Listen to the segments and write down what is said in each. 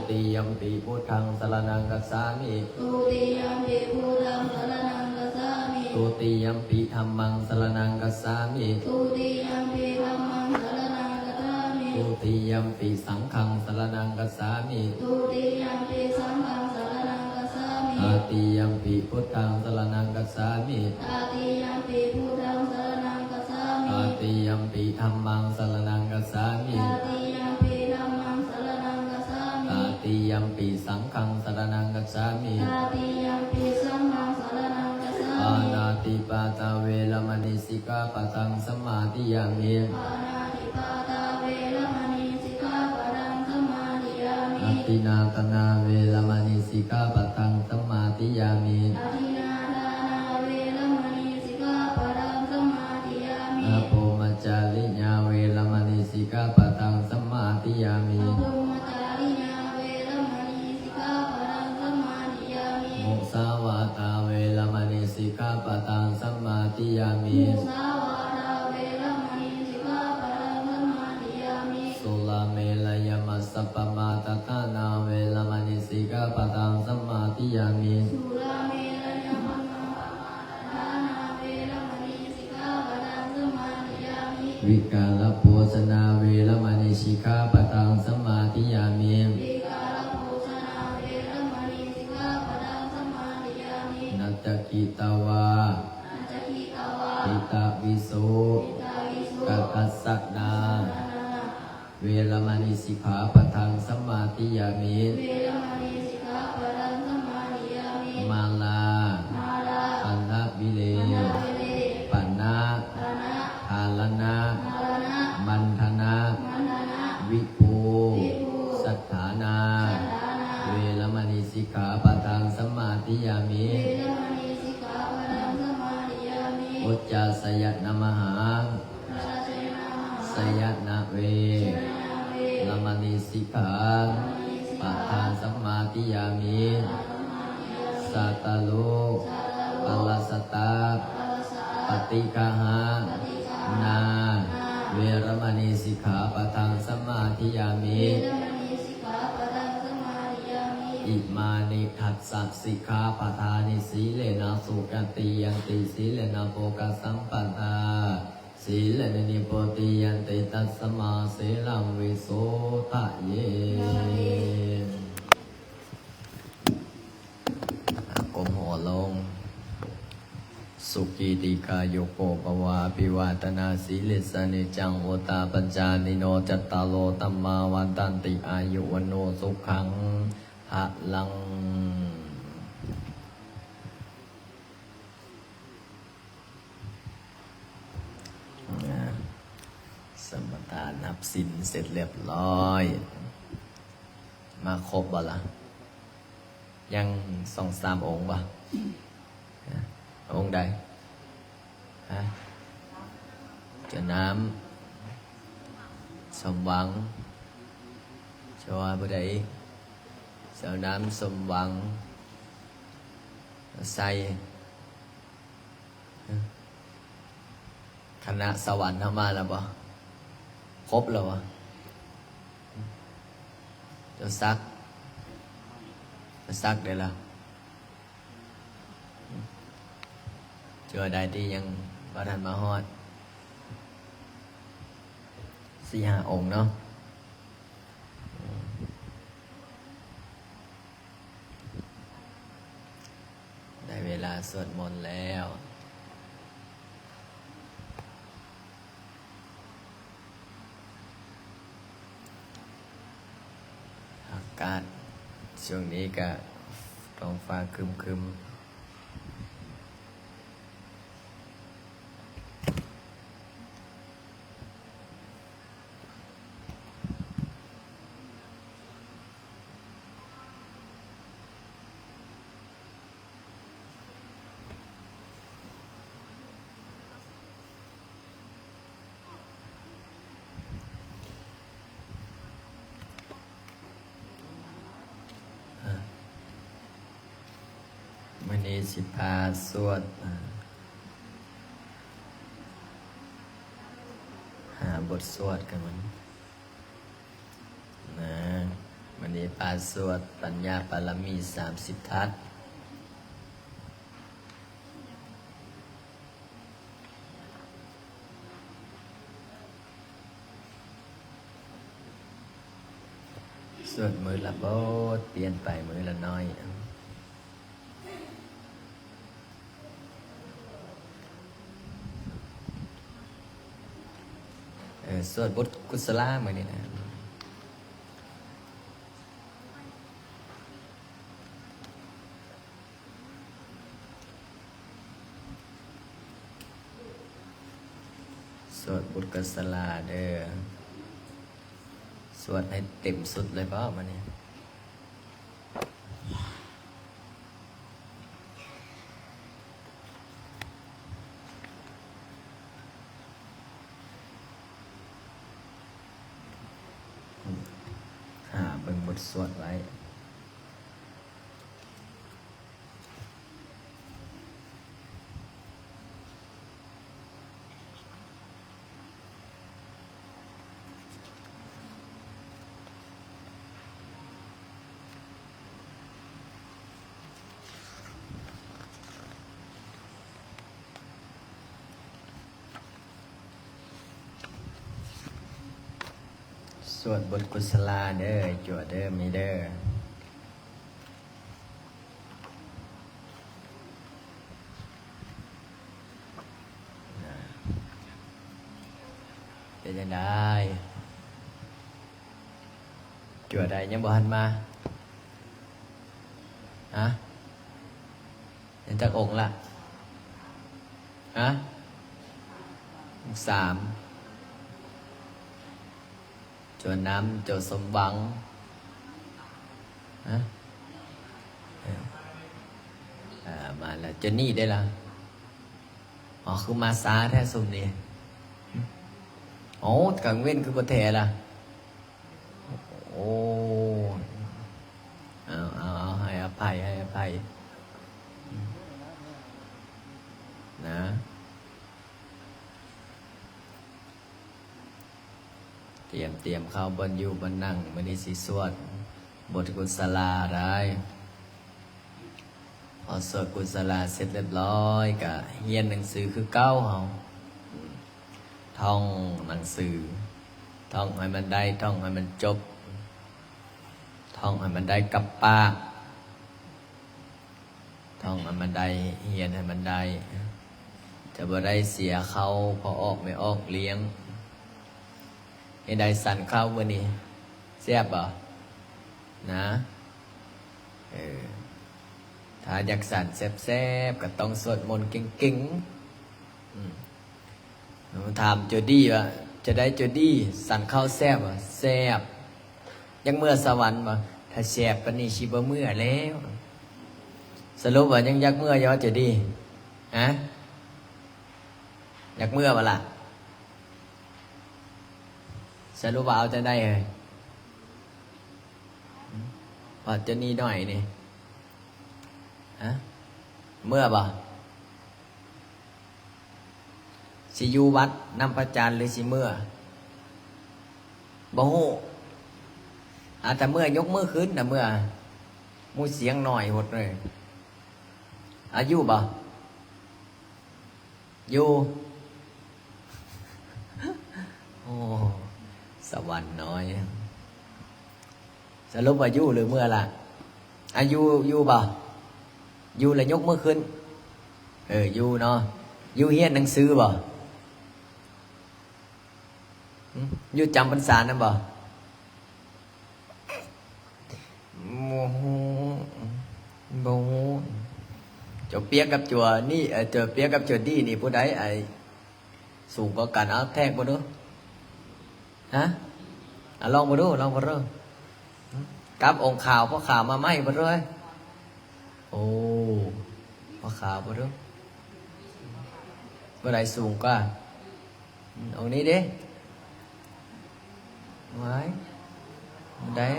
ติยัมปิพุทธังสรณังคัจฉามิทุติยัมปิพุทธังสรณังคัจฉามิทุติยัมปิธัมมังสรณังคัจฉามิทุติยัมปิธัมมังสรณังคัจฉามิทุติยัมปิสังฆังสรณังคัจฉามิทุติยัมปิสังฆังสรณังคัจฉามิตติยัมปิพุทธังสรณังคัจฉามิตติยัมปิพุทธังสรณังคัจฉามิตติยัมปิธัมมังสรณังคัจฉามิตติยัมปิธัมมังสรณังคัจฉามิตติยัมปิสังฆังสรณังคัจฉามิตติยัมปิสังฆังสรณังคัจฉาปามินาติปาตาเวรมณีสิกขาปะทังสมาธิยามิปานาติปาตาเวรมณีสิกขาปะทังสมาธิยามิอตินาตนาเวรมณีสิกขาปะทังสมาธิยามิอธินาทานาเวรมณีสิกขาปะทังสมาธิยามิอโภมจาริญาเวรมณีสิกขาปะทังสมาธิยามิอภุมจาริญาเวรมณีสิกขาปะทังสมาธิยามิมุสาวาตาเวรมณีสิกขาปะทังสมาธิยามิมุสาวาทาเวรมณีสิกขาปะทังสมาธิยามิสุลาเมลยมัสสปปมาตทานาเวรมณีสิกขาปะทังสมาธิยามิสุราเมรยมัสสะปะมาทานาเวรมณีสิกขาปะทังสมาธิยามิวิกาลโภชนาเวรมณีสิกขาปะทังสมาธิยามิวิกาลโภชนาเวรมณีสิกขาปะทังสมาธิยามินัตตกิตาวาอัจจคิตาวาปิตาวิโสปิตาวิสุกัสสักนาเวรมณีสิกขาปะทังสมาธิยามิเวรมณีสิกขาปะทังสมาธิยามิมาลามาลาปันนะวิเลปนาเวเลปันนะปานะ ทาลนะมาลนะมันธนะ มันธนะวิภูวิภูสัทธานา สัทธานา เวรมณีสิกขาปะทังสมาธิยามิเวรมณีสิกขาปะทังสมาธิยามิ อุจจาสยนะมหาราชยนาสยนะเวรมณีสิกขาปะทังสมาธิยามิสัตตโลปัลลสตาปฏิกาหานาเวรมณีสิกขาปะทังสมาธิยามิอิมานิทัสสะสิกขาปะทานิสีเลนะสุขติยันติสีเลนะโภคสัมปทาสีเลนะนิโพธิยันติตัสสมาเสลังวิโสทะเยก้มหัวลงสุขีติกาโยโกปวาปิวาตนาสีลิสนิจังโอตาปัญจานิโนจัตตาโลตัมมาวันตันติอายุวโนสุขังหะลังสมถะนับศีลเสร็จเรียบร้อยมาครบบ่ล่ะยัง2-3 องค์บ่องค์ใดฮะเจ้าน้ำสมหวังชาวาบุไดเจ้าน้ำสมหวังใส่คณะสวรรค์เข้ามาแล้วบ่ครบแล้วบ่เจ้าซักได้แล้วเจอได้ที่ยังบ่ทันมาฮอด4-5 องค์เนาะได้เวลาสวดมนต์แล้วอากาศช่วงนี้ก็ท้องฟ้าครึมๆวันนี้สิพาสวดหาบทสวดกันมันนะวันนี้ นี้ปาสวดปัญญาปารมี30 ทัศสวดมือละโบทเปลี่ยนไปมือละน้อยสวดบทกุศลามือนี่นะสวดบทกุศลาเด้อสวดให้เต็มสุดเลยเปล่ามาเนี่ยเบิ่งบทสวดไว้สวดบทกุศลาเด้อจวดเด้อมีเด้อเป็นยังไงจวดได้ยังบ่หันมาฮะยังจักองค์ละฮะ3จวดน้ำจวดสมหวังฮะมาแล้วจนนี่ได้ละอ๋อคือมาซาแท้สุดนี่โอ้กังเว้นคือประเทศล่ะโอ้เอาให้อภัยนะเตรียมเข้าบนอยู่บนนั่งมื้อนี้สิสวดบทกุศลาได้พอสวดกุศลาเสร็จเรียบร้อยก็เรียนหนังสือคือเก้าเฮาท่องหนังสือท่องให้มันได้ท่องให้มันจบท่องให้มันได้กับปากท่องให้มันได้เรียนให้มันได้จะบ่ได้เสียเขาพอออกไม่ออกเลี้ยงให้ได้สั่นเข้ามื้อนี้แซ่บบ่นะถ้าอยากสั่นแซ่บๆก็ต้องสวดมนต์เก่งๆถามโจดี้ว่าจะได้โจดี้สั่นเข้าแซ่บบ่แซ่บยังเมื่อสวรรค์บ่ถ้าแซ่บปานนี้สิบ่เมื่อแล้วสรุปว่ายังอยากเมื่ออยู่โจดี้ฮะอยากเมื่อบ่ล่ะสรุปว่าเอาจะได้เลยพอจะนี่หน่อยนี่ฮะเมื่อบ่สิอยู่วัดนำพระจานหรือสิเมื่อบ่ฮู้แต่เมื่อยกมือขึ้นนะเมื่อมูเสียงหน่อยหดเลยอายุบ่อยู่โอ้สวรรค์น้อยสรุปว่าอยู่หรือเมื่อล่ะอายุอยู่บ่อยู่แล้วยกมือขึ้นอยู่เนาะอยู่เฮียนหนังสือบ่อยู่จำพรรษานั่นบ่โมจบเปียกกับจัวนี่เจอเปียกกับจัวดีนี่ผู้ใดไอ้สูงกว่ากันเอาแทกบ่ดูฮะลองบ่ดูกับองค์ข่าวพ่อข่าวมาไหมบ่ด้วยโอ้พ่อข่าวบ่ดูผู้ใดสูงกว่าองค์นี้เด้ไว้ได้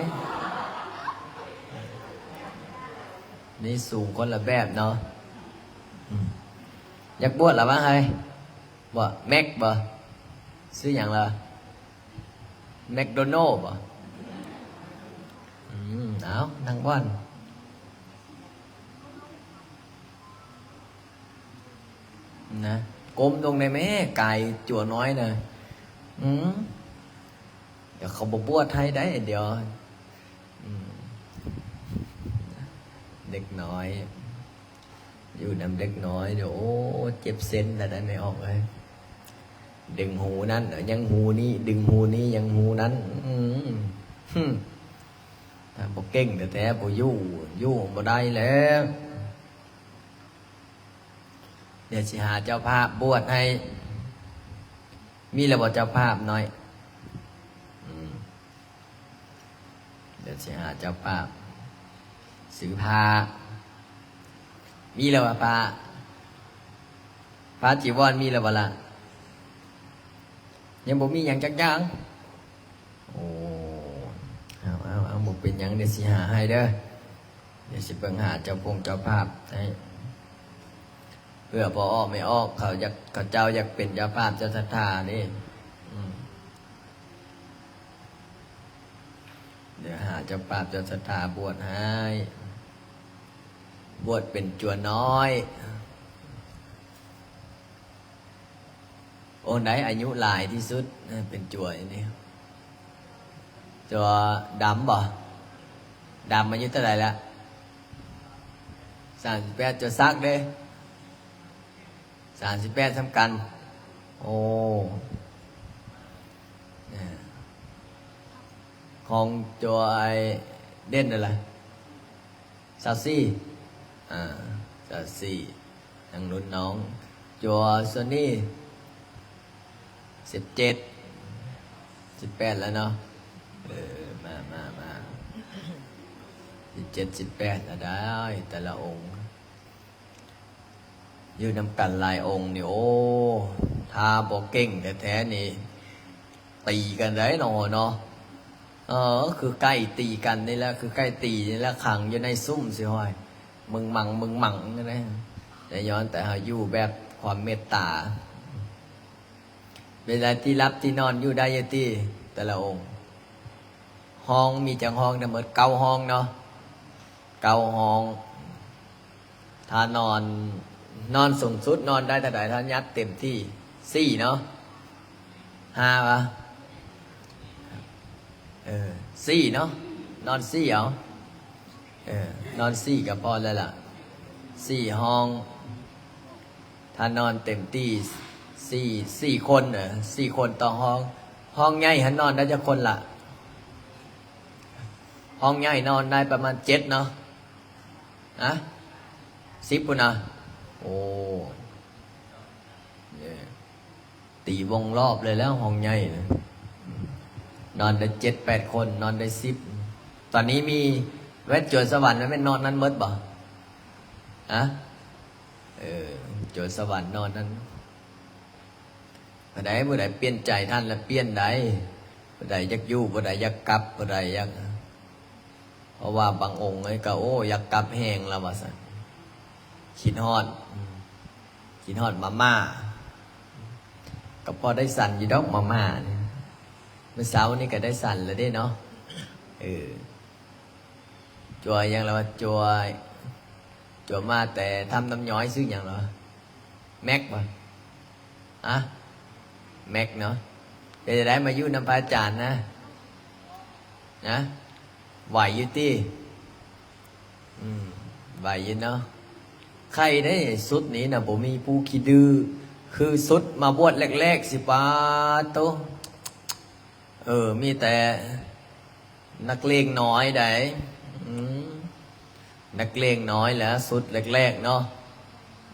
นี่สูงคนละแบบเนาะอยากบวชหรือว่าไงบ่แม็กบ่ซื้ออย่างละแมคโดนัลด์บ่ นั่งว่านนะก้มตรงในแม่ไก่จั่วน้อยนะเดี๋ยวเขาบวชให้ได้เดี๋ยวเด็กน้อยอยู่นำเด็กน้อยเดี๋ยวโอ้เจ็บเส้นแต่ได้ไม่ออกเลยดึงหูนั้นยังหูนี้ดึงหูนี้ยังหูนั้นถ้าบ่เก่งแต่แท้บ่ยู่บ่ได้แล้วเดี๋ยวสิหาเจ้าภาพบวชให้มีแล้วบ่เจ้าภาพน้อยเดี๋ยวสิหาเจ้าภาพซื้อผ้ามีแล้วว่าผ้าจีวรมีแล้วบ่ล่ะยังบ่มีหยังจักอย่างโอ้เอาบ่เป็นหยังเดี๋ยวสิหาให้เด้อเดี๋ยวสิเบิ่งหาเจ้าภาพให้เพื่อพอออกไม่ออกเขาเจ้าอยากเป็นเจ้าภาพเจ้าศรัทธานี่เดี๋ยวหาเจ้าภาพเจ้าศรัทธาบวชให้บวชเป็นจั่วน้อยโอ้ไหนอายุหลายที่สุดเป็นจั่วนี่จั่วดำบ่ดำอายุเท่าไหร่ละ38จั่วซักเด้38สำคัญโอ้ของจั่วไอเด่นอะไร24ทางรุ่นน้องจั่วโซนี่18แล้วเนาะมา17 18แล้วได้แต่ละองค์ยืนนำกันหลายองค์นี่โอ้ถ้าบ่เก่งแท้ๆนี่ตีกันได้เนาะคือใกล้ตีกันนี่แหละคือใกล้ตีนี่แหละขังอยู่ในซุ่มสิห้อยมึงมั่งนั่นแหละแต่ย้อนแต่หาอยู่แบบความเมตตาเวลาที่รับที่นอนอยู่ได้ยตีแต่ละองค์ห้องมีจังห้องเนี่ยเหมือน9 ห้องเนาะ9 ห้องถ้านอนสูงสุดนอนได้แต่ไหนท่านยัดเต็มที่4เนาะ5 ป่ะ4เนาะนอน4เอานอน4ก็พอแล้วล่ะ4 ห้องถ้านอนเต็มที่4 คน4 คนต่อห้องใหญ่หันนอนได้จะคนละห้องใหญ่นอนได้ประมาณ7เนาะ10ปุ่นนะโอ้ตีวงรอบเลยแล้วห้องใหญ่นอนได้7-8 คนนอนได้10ตอนนี้มีแวดจวนสวรรค์ไม่นอนนั้นมดบ่จวนสวรรค์นอนนั้นผู้ใดเปลี่ยนใจท่านแล้วเปลี่ยนได้ผู้ใดอยากอยู่ผู้ใดอยากกลับผู้ใดอยากเพราะว่าบางองค์ไอ้ก็โอ้อยากกลับแห้งแล้วว่าซั่นคิดฮอดมาม่าก็พอได้สั่นอยู่ดอกมาม่าเนี่ยเมื่อเช้านี่ก็ได้สั่นแล้วได้เนาะจวยยังเราจวยมาแต่ทำน้ำย้อยซื้ออย่างเหรอแม็กป่ะแม็กเนาะเดี๋ยวจะได้มาอยู่น้ำพระอาจารย์นะไหวอยู่ที่ไหวอยู่เนาะใครได้สุดนี้นะผมมีผู้ขี้ดื้อคือสุดมาบวชแรกๆ10 บาทโตมีแต่นักเลงน้อยได้นักเลงน้อยแหละสุดแรกๆเนาะ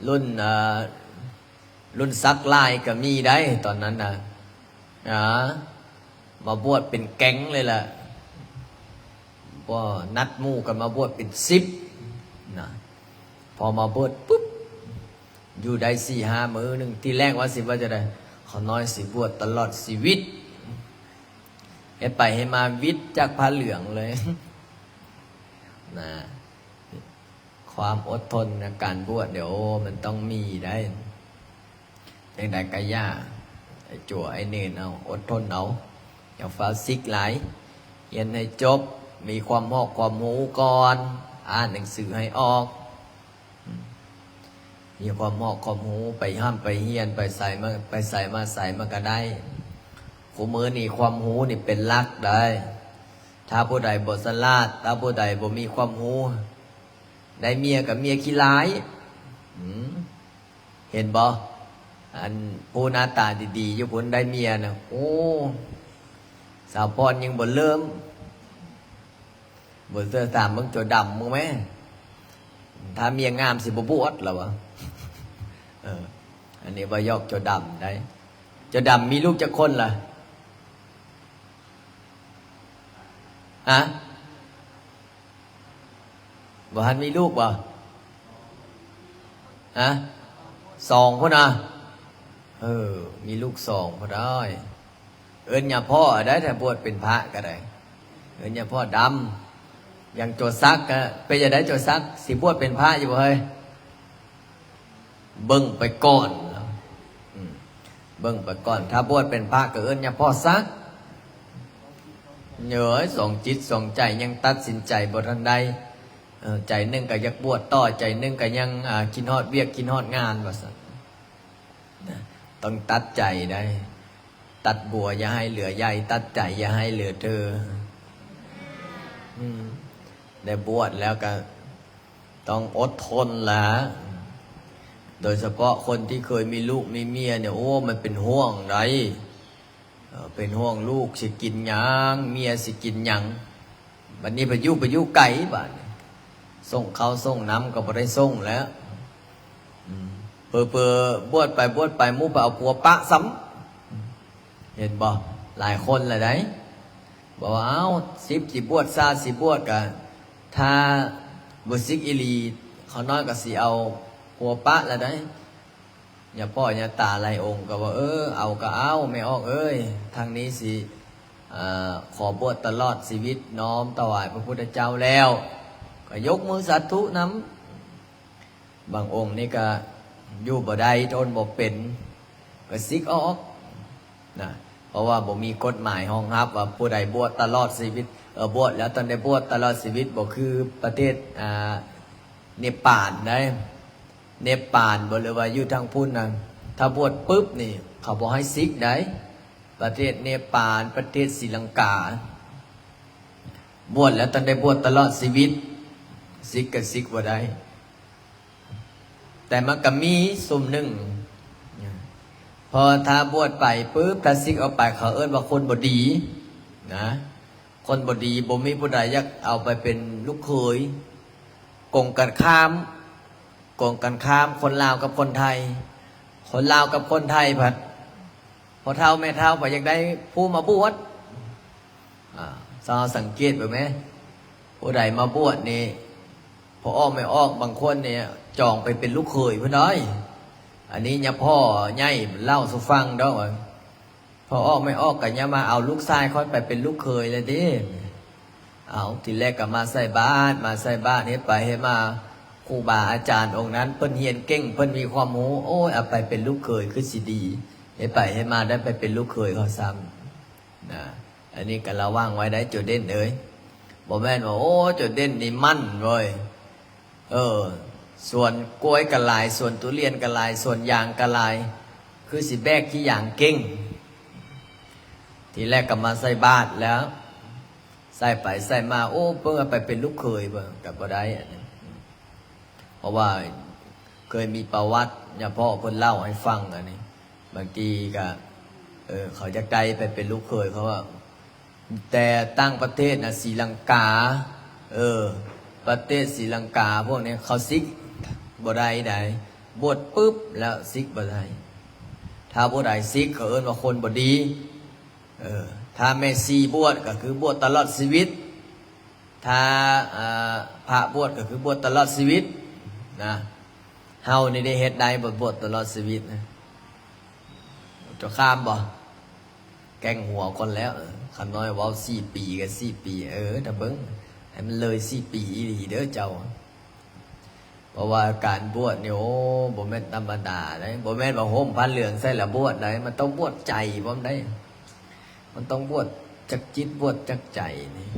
รุ่นซักลายก็มีได้ตอนนั้นมาบวชเป็นแก๊งเลยล่ะว่านัดหมู่กันมาบวชเป็น10นะพอมาบวชปุ๊บอยู่ได้4-5 มื้อหนึ่งที่แรกว่าว่าจะได้เขาน้อยสิบวชตลอดชีวิตให้ไปให้มาวิทย์จากผ้าเหลืองเลยนะความอดทนในการบวชเดี๋ยวมันต้องมีได้อย่างใดก็ยากไอ้จั่วไอ้เนนเอาอดทนเอาอย่าฟ้าซิกหลายเรียนให้จบ มีความหอกความหูก่อน อ่านหนังสือให้ออกมีความหอกความหูไปห้ามไปเฮียนไปใส่มาใส่มาก็ได้ขูมือนี่ความหูนี่เป็นลักได้ถ้าผู้ใดบ่สลาดถ้าผู้ใดบ่มีความหูได้เมียกับเมียขี้ร้ายเห็นบ่อันผู้หน้าตาดีๆอยู่ผลได้เมียนะโอ้สาวพรยังบ่เริ่มบ่เสื้อตามมึงตัวดำมึงไหมถ้าเมียงามสิบ่บวชหรอวะอันนี้ว่ายอกตัวดำได้ตัวดำมีลูกจักคนล่ะฮะบ่ทันมีลูกบ่ฮะ2พุ่นน่ะมีลูก2พุ่นได้เอิ้นย่าพ่อได้ถ้าบวชเป็นพระก็ได้เอิ้นย่าพ่อดำอย่างโจซักก็เป็นจะได้โจซักสิบวชเป็นพระอยู่บ่เฮ้ยเบิ่งไปก่อนเบิ่งไปก่อนถ้าบวชเป็นพระก็เอิ้นย่าพ่อซักเหนื่อยส่งจิตส่งใจยังตัดสินใจบ่ทันใดใจหนึ่งก็อยากบวชต่อใจหนึ่งก็ยังกินฮอดเวียกกินฮอดงานว่าซั่นต้องตัดใจได้ตัดบัวอย่าให้เหลือใยตัดใจอย่าให้เหลือเธอได้บวชแล้วก็ต้องอดทนละโดยเฉพาะคนที่เคยมีลูกมีเมียเนี่ยโอ้มันเป็นห่วงไรเป็นห่วงลูกสิกินหยังเมียสิกินหยังบัดนี้ไปอยู่ไกลบ้านส่งเขาส่งน้ำก็บ่ได้ส่งแล้วเปบวชไปมู่ไปเอาผัวปะซ้ำเห็นบ่หลายคนเลยได้บอกว่าเอาสิบวชสิบวชกันถ้าบุษิกอิลีเขาน้อยก็สิเอาผัวปะแล้วได้อย่าพ่ออย่าตาไรองค์ก็ว่าเอาก็เอาไม่ออกทางนี้สิขอบวชตลอดชีวิตน้อมถวายพระพุทธเจ้าแล้วก็ยกมือสาธุน้ำบางองค์นี่ก็อยู่บ่ได้ทนบ่เป็นก็ซิกออกนะเพราะว่าบ่มีกฎหมายรองรับว่าผู้ใดบวชตลอดชีวิตบวชแล้วตอนได้บวชตลอดชีวิตบ่คือประเทศเนปาลได้เนปาลบ่เลยว่าอยู่ทางพุ่นนะถ้าบวชปุ๊บนี่เขาบ่ให้ซิกได้ประเทศเนปาลประเทศศรีลังกาบวชแล้วตอนได้บวชตลอดชีวิตซิกกับซิกบ่ได้แต่มันก็มีสุ่มหนึ่งพอถ้าบวชไปปุ๊บถ้าซิกเอาไปเขาเอิ้นว่าคนบ่ดีนะคนบ่ดีบ่มีผู้ใดอยากเอาไปเป็นลูกเขยกงกันข้ามคนลาวกับคนไทยคนลาวกับคนไทยผัดพอเท่าแม่เท่าผัดอยากได้ผู้มาบวชสังเกตไปไหมผู้ใดมาบวชนี่พอออกไม่ออกบางคนเนี่ยจองไปเป็นลูกเขยเพื่อนน้อยอันนี้เนี่ยพ่อใหญ่เล่าสุฟังดอกพอออกไม่ออกกันเนี่ยมาเอาลูกชายค่อยไปเป็นลูกเขยเลยดิเอาทีแรกก็มาใส่บ้านเฮ็ดไปเฮ็ดมาครูบาอาจารย์องค์นั้นเพิ่นเฮียนเก่งเพิ่นมีความรู้โอ้ยเอาไปเป็นลูกเขยคือสิดีเฮ็ดไปเฮ็ดมาได้ไปเป็นลูกเขยเขาซ้ำนะอันนี้ก็ระวังไว้ได้จุดเด่นบ่แม่นว่าโอ้จุดเด่นนี่มั่นเว้ยส่วนกล้วยกะลายส่วนทุเรียนกะลายส่วนยางกะลายคือสิแบกที่อย่างเก่งทีแรกก็มาใส่บาตรแล้วใส่ไปใส่มาโอ้เพิ่งไปเป็นลูกเขยเบิ่งกับบ่ได้เพราะว่าเคยมีประวัติเนี่ยพ่อเพิ่นเล่าให้ฟังอันนี้บางทีก็เขาจะไกลไปเป็นลูกเขยเขาว่าแต่ตั้งประเทศนะศรีลังกาประเทศศรีลังกาพวกนี้เขาซิกบ่ได้บวชปุ๊บแล้วซิกบ่ได้ถ้าบ่ได้ซิกเขาเอิ้นว่าคนบ่ดีถ้าแม่ชีบวชก็คือบวชตลอดชีวิตถ้าพระบวชก็คือบวชตลอดชีวิตนะเฮานี่ได้เฮ็ดได้บวชตลอดชีวิตนะจะข้ามบ่แกงหัวคนแล้วคันน้อยว่า4 ปีก็4 ปีถ้าเบิ่งให้มันเลย4 ปีอีหลีเด้อเจ้าเพราะว่าการบวชเนี่ยโอ้บ่แม่นธรรมดาได้บ่แม่นว่าห่มผ้าเหลืองใส่แล้วบวชได้มันต้องบวชใจบ่ได้มันต้องบวชจักจิตบวชจักใจนี่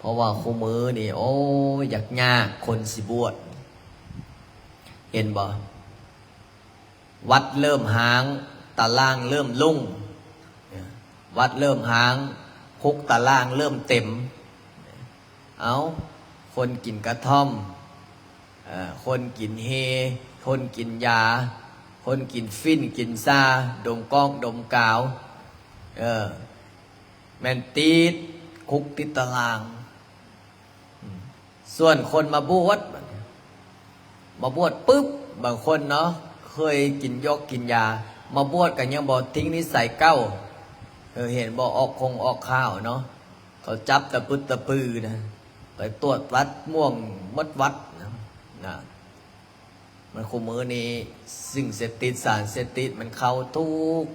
เพราะว่าคู่มือนี่โอ้อยากยากคนสิบวชเห็นบ่วัดเริ่มหางตารางเริ่มลุ่งวัดเริ่มหางคุกตารางเริ่มเต็มเอาคนกินกระท่อมคนกินเฮคนกินยาคนกินฟินกินซาดมก้องดมกาวแมนตีดคุกติดตารางส่วนคนมาบวชปุ๊บบางคนเนาะเคยกินยกกินยามาบวชกันยังบอกทิ้งนิสัยเก้าเห็นบอกออกข้าวเนาะเขาจับตะปึดตะปือนะไปตรวจวัดม่วงมัดวัดนะมันคุมมือนี้สิ่งเสพติดสารเสพติดมันเข้าทุก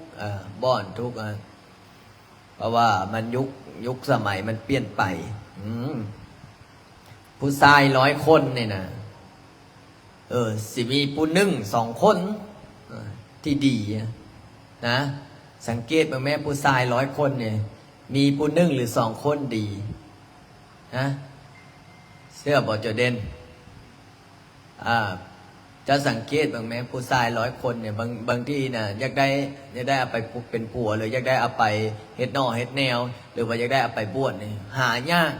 บ่อนทุกเพราะว่ามันยุคสมัยมันเปลี่ยนไปผู้ชาย100 คนเนี่ยนะสิมีผู้หนึ่ง2 คนที่ดีนะสังเกตมาแม่ผู้ชาย100 คนเนี่ยมีผู้หนึ่งหรือ2 คนดีนะเสื้อบอกจะเด่นจะสังเกตบางแม่ผู้ชาย100 คนเนี่ยบางที่นะอยากได้เอาไปเป็นผัวหรืออยากได้เอาไปเฮ็ดนอเฮ็ดแนวหรือว่าอยากได้เอาไปบวชเนี่ยหายาก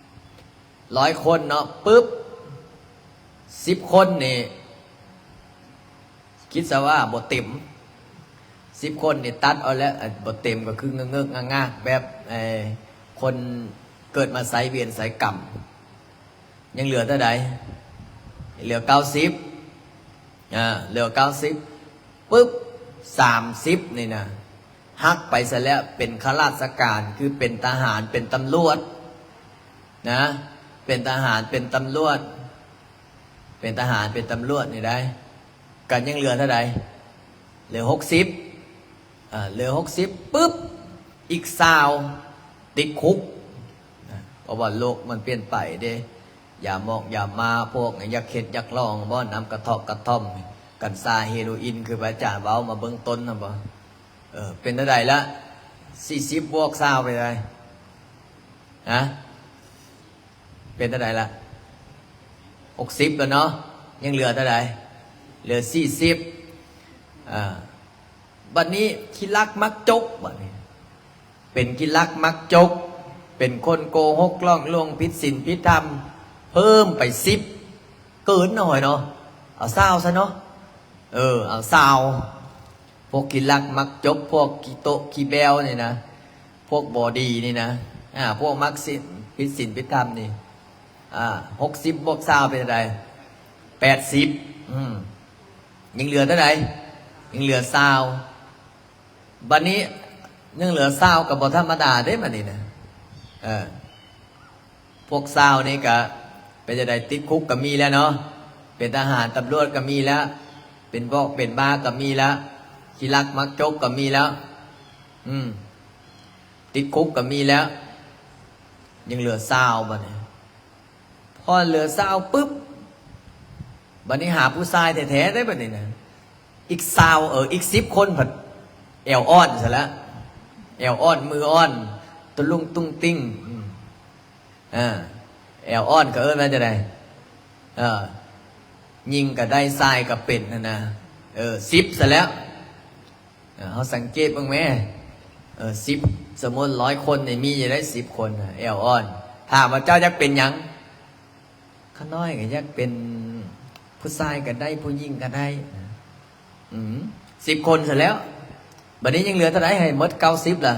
100 คนเนาะปุ๊บ10 คนนี่คิดซะว่าบ่เต็ม10 คนนี่ตัดเอาแล้วบ่เต็มก็คือเงือกงากแบบคนเกิดมาสายเวียนสายกรรมยังเหลือเท่าใดเหลือ90เหลือ90ปุ๊บ30นี่นะหักไปซะแล้วเป็นข้าราชการคือเป็นทหารเป็นตำรวจนะเป็นทหารเป็นตำรวจเป็นทหารเป็นตำรวจนี่ได้กันยังเหลือเท่าใดเหลือ60เหลือ60ปุ๊บอีก20ติดคุกเพราะว่าโลกมันเปลี่ยนไปเด้อย่ามาพวกยักเข็ดยักลองบ่น้ำกระทอกกระท่อมกันซาเฮโรอีนคือพระอาจารย์เว้ามาเบื้องต้นนะบ่เป็นเท่าใดละ40 บวก20ไปเลยนะเป็นเท่าใดละ60แล้วเนาะยังเหลือเท่าใดเหลือ40บัดนี้ขี้ลักมักจกบัดนี้เป็นขี้ลักมักจกเป็นคนโกหกล่องลวงผิดศีลผิดธรรมเพิ่มไป10เกินหน่อยเนาะเอา20ซะเนาะเอา20พวกขี้ลักมักจกพวกขี้โตขี้แบวนี่นะพวกบอดีนี่นะพวกมักศีลผิดศีลผิดธรรมนี่60 บวก20เป็นอะไร80ยังเหลือเท่าไหร่ยังเหลือ20บัดนี้ยังเหลือ20กับบธรรมดาได้บัดนี้นะพวก20นี่ก็เป็นจะได้ติดคุกก็มีแล้วเนาะเป็นทหารตำรวจก็มีแล้วเป็นพวกเป็นบ้าก็มีแล้วขี้ลักมักจกก็มีแล้วติดคุกก็มีแล้วยังเหลือ20บัดนี้พอเหลือ20ปุ๊บบัดนี้หาผู้ชายแท้ๆได้บัดนี้นะอีกอีก10 คนผัดแอวอ่อนซะแล้วแอวอ่อนมืออ่อนตะลุงตุ้งติ้งแอวอ่อนก็ว่าจะได้ยิงก็ได้ทรายก็เป็นนะ10ซะแล้วเขาสังเกตบ้างไหม10สมมติ100 คนเนี่ยมีจะได้10 คนแอวอ่อนถามว่าเจ้าอยากเป็นหยังข้าน้อยก็อยากเป็นผู้ชายก็ได้ผู้หญิงก็ได้10 คนเสร็จแล้วบัดนี้ยังเหลือเท่าไหร่ให้หมด90ล่ะ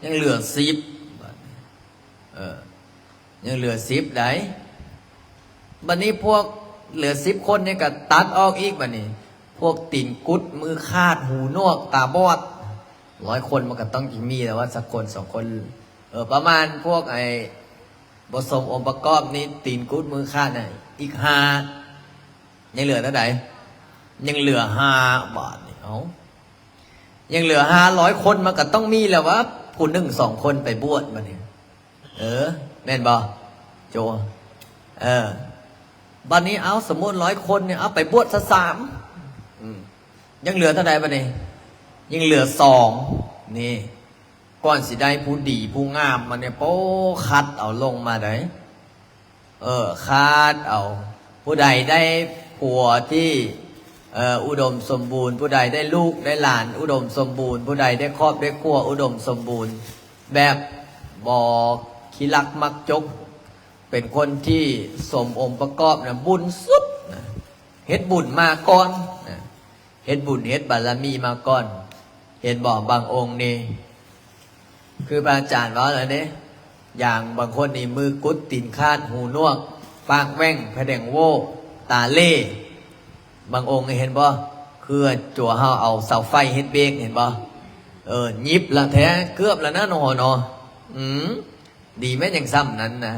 ยังเหลือ10ยังเหลือ10ได้บัดนี้พวกเหลือ10 คนนี่ก็ตัดออกอีกบัดนี้พวกตีนกุดมือขาดหูนวกตาบอด100 คนมันก็ต้องมีแต่ว่าสักคน2 คนประมาณพวกผสมองค์ประกอบนี้ตีนกุดมือขาดน่ะอีก5ยังเหลือเท่าไหร่ยังเหลือ5 บาทนี่ยังเหลือ500 คนมันก็ต้องมีแล้วว่าผู้1 2 คนไปบวชมาเนี่ยแม่นบ่โจบัดนี้เอาสมมติ100 คนเนี่ยเอาไปบวชซะ3ยังเหลือเท่าไหร่บัดนี้ยังเหลือ2นี่ ก่อนสิได้ผู้ดีผู้งามมันเนี่ยโป้คัดเอาลงมาได้คัดเอาผู้ใดได้ผัวที่อุดมสมบูรณ์ผู้ใดได้ลูกได้หลานอุดมสมบูรณ์ผู้ใดได้ครอบได้ครัวอุดมสมบูรณ์แบบบอกขี้ลักมักจกเป็นคนที่สมองค์ประกอบนะบุญสุดนะเฮ็ดบุญมาก่อนนะเฮ็ดบุญเฮ็ดบารมีมาก่อนเห็นบอกบางองค์นี่คือพระอาจารย์ว่าอะไรเนี่ยอย่างบางคนนี่มือกุดตีนคาดหูนวกปากแว่งแผดงโวตาเล่บางองค์เห็นบ่คือจั่วเฮาเอาเสาไฟเฮ็ดเบรกเห็นบ่ยิบละแท้เกือบละนะโนเนาะดีแม้ยังซ้ำนั้นนะ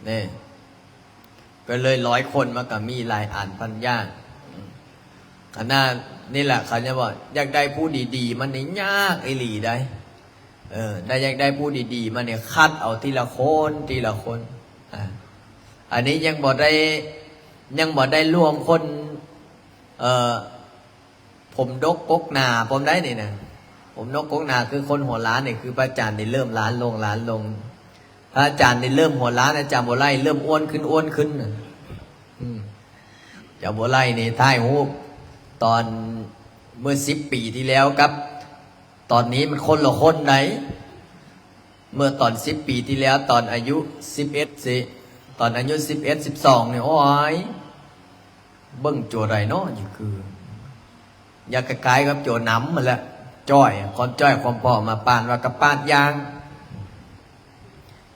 นี่ก็เลย100 คนมากับมีหลายอ่านปัญญาขณะนี่แหละเขาจะบอกอยากได้ผู้ดีๆมันนี่ยากไอ้หลีได้ได้อยากได้ผู้ดีๆมันเนี่ยคัดเอาทีละคนทีละคนอันนี้ยังบอกได้รวมคนผมดกกกนาผมได้นี่นะผมนกกกนาคือคนหัวล้านนี่คือพระอาจารย์นี่เริ่มล้านลงพระอาจารย์นี่เริ่มหัวล้านอาจารย์บัวไล่เริ่มอ้วนขึ้นอาจารย์บัวไล่นี่ท้ายหูตอนเมื่อ10 ปีที่แล้วครับตอนนี้มันคนละคนไหนเมื่อตอน10 ปีที่แล้วตอนอายุ11สิตอนอายุ11 12เนี่ยโอ้ยเบิ่งโจไรเนาะอยู่คืออยากคล้ายๆกับโจน้ำมันแหละจ้อยความจ้อยความพอมาปานว่ากับปานยาง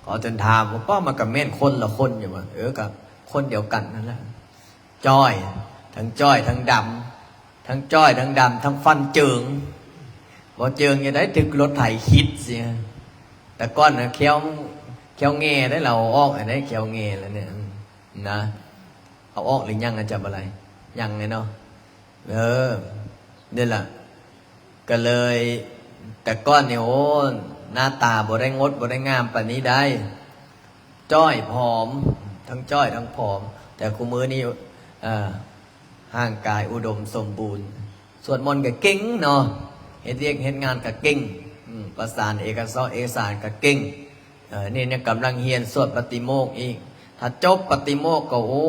ขอจนถามว่าป้อมากับแม่นคนละคนอยู่วะกับคนเดียวกันนั่นแหละจ้อยทั้งจ้อยทั้งดำทั้งจ้อยทั้งดำทั้งฟันเจิงพอเจิงอย่างไรถึงรถไถคิดสิแต่ก้อนนะเคี้ยวเงได้เราออกได้เคี้ยวเงแล้วเนี่ยนะเอาออกหรือยังจะอะไรยังไงเนาะนี่แหละก็เลยแต่ก้อนเนี่ยโอ้หน้าตาบ่ได้งดบ่ได้งามปานนี้ได้จ้อยผอมทั้งจ้อยทั้งผอมแต่คู่มือนี่ห่างกายอุดมสมบูรณ์สวดมนต์กับเก่งเนาะเฮ็ดเรียกเฮ็ดงานกับเก่งประสานเอกสารกับเก่งนี่เนี่ยกำลังเฮียนสวดปฏิโมกข์อีกถ้าจบปฏิโมกข์ก็โอ้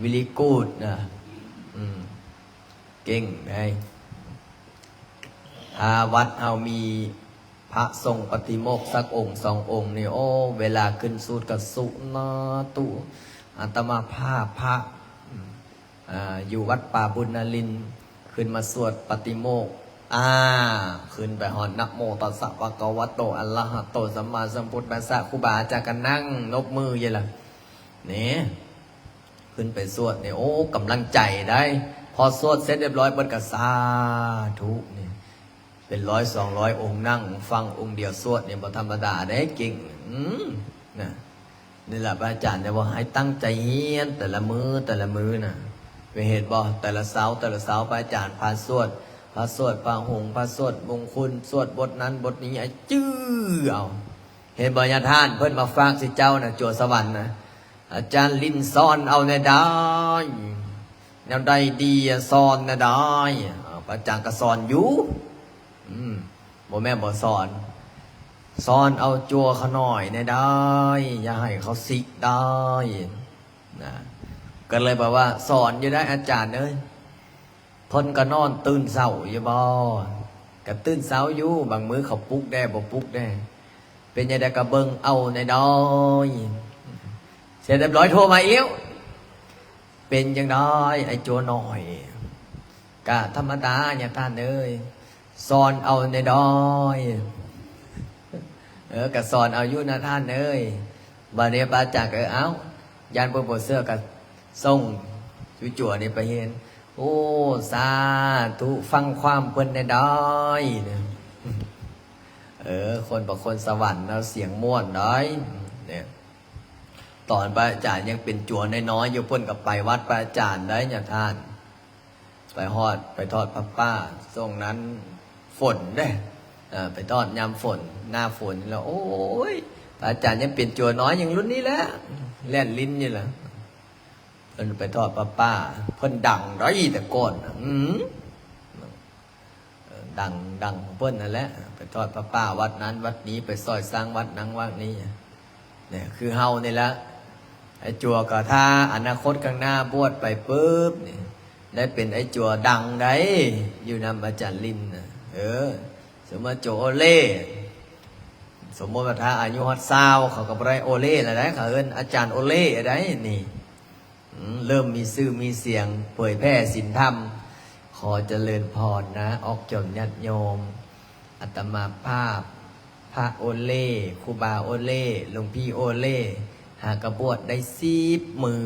วิลิกูดนะเก่งได้ถ้าวัดเอามีพระทรงปฏิโมกข์สักองค์2 องค์นี่โอ้เวลาขึ้นสูตรกับสุนาตุอาตมาภาพพระอยู่วัดป่าบุญนรินทร์ขึ้นมาสวดปฏิโมกข์ขึ้นไปหอนนะโมตัสสะภะคะวะโตอะระหะโตสัมมาสัมพุทธัสสะครูบาอาจารย์กันนั่งนบมือยังล่ะนี่ขึ้นไปสวดเนี่ยโอ้กำลังใจได้พอสวดเสร็จเรียบร้อยเบิ้ลกสาธุนี่เป็น100-200 องค์นั่งฟังองค์เดียวสวดเนี่ยบ่ธรรมดาได้เก่งนะนี่แหละพระอาจารย์จะบอกให้ตั้งใจเฮียนแต่ละมือนะไปเหตุบ่แต่ละเสาพระอาจารย์พาสวดพระสวดพระหงพระสวดมงคลสวดบทนั้นบทนี้จื้อเอาเห็นบ่ญาท่านเพิ่นมาฟังสิเจ้านะจั่วสวรรค์นะอาจารย์ลิ้นซ้อนเอาในได้แนวใดดีซ้อนนะได้พระอาจารย์ก็สอนอยู่บ่แม่บ่สอนเอาจั่วเขาหน่อยในได้อย่าให้เขาสิกได้นะก็เลยบอกว่าสอนอยู่ได้อาจารย์เอ้ยทนก็นอนตื่นเศร้าอยู่บ่ก็ตื่นเศร้าอยู่บางมื้อเขาปลุกได้บ่ปลุกได้เป็นยังไงก็เบิ่งเอาในดอยเสร็จเรียบร้อยโทรมาเอี้ยวเป็นยังไงไอ้โจหน่อยกะธรรมดาอย่าท่านเอ้ยสอนเอาในดอยกะสอนเอาอยู่นะท่านเอ้ยบัดนี้พระอาจารย์ก็เอ้ายานเบิ่งบ่เสื้อก็ส่งจั่วนี่ไปเห็นโอ้สาธุฟังความเพิ่นในดอยคนบอกคนสวรรค์แล้วเสียงม่วนน้อยเนี่ยตอนพระอาจารย์ยังเป็นจั่วน้อยๆอยู่เพิ่นกับไปวัดพระอาจารย์ได้เนี่ยท่านไปทอดพระป่าช่วงนั้นฝนได้ไปทอดยามฝนหน้าฝนแล้วโอ้ยพระอาจารย์ยังเป็นจั่วน้อยอย่างรุ่นนี้แหละแล่นลิ้นนี่แหละเพิ่นไปทอดป้าเพิ่นดังร้อยแต่ก่อน ดังของเพิ่นนั่นแหละไปทอดพระป่าวัดนั้นวัดนี้ไปซอยสร้างวัดนั้นวัดนี้เนี่ยคือเฮานี่ละไอ้จัวก็ถ้าอนาคตข้างหน้าบวชไปปุ๊บนี่ได้เป็นไอ้จัวดังได้อยู่นำอาจารย์ลินนะสมมติโจโอเล่สมมติว่าถ้าอายุฮอดซาวเขาก็บ่ได้โอเล่แล้วได้เขาเอิ้นอาจารย์โอเล่ได้นี่เริ่มมีชื่อมีเสียงเผยแพร่ศีลธรรมขอเจริญพรนะออกจนญาติโยมอาตมาภาพพระโอเล่ครูบาโอเล่หลวงพี่โอเล่หากระบวชได้10 มือ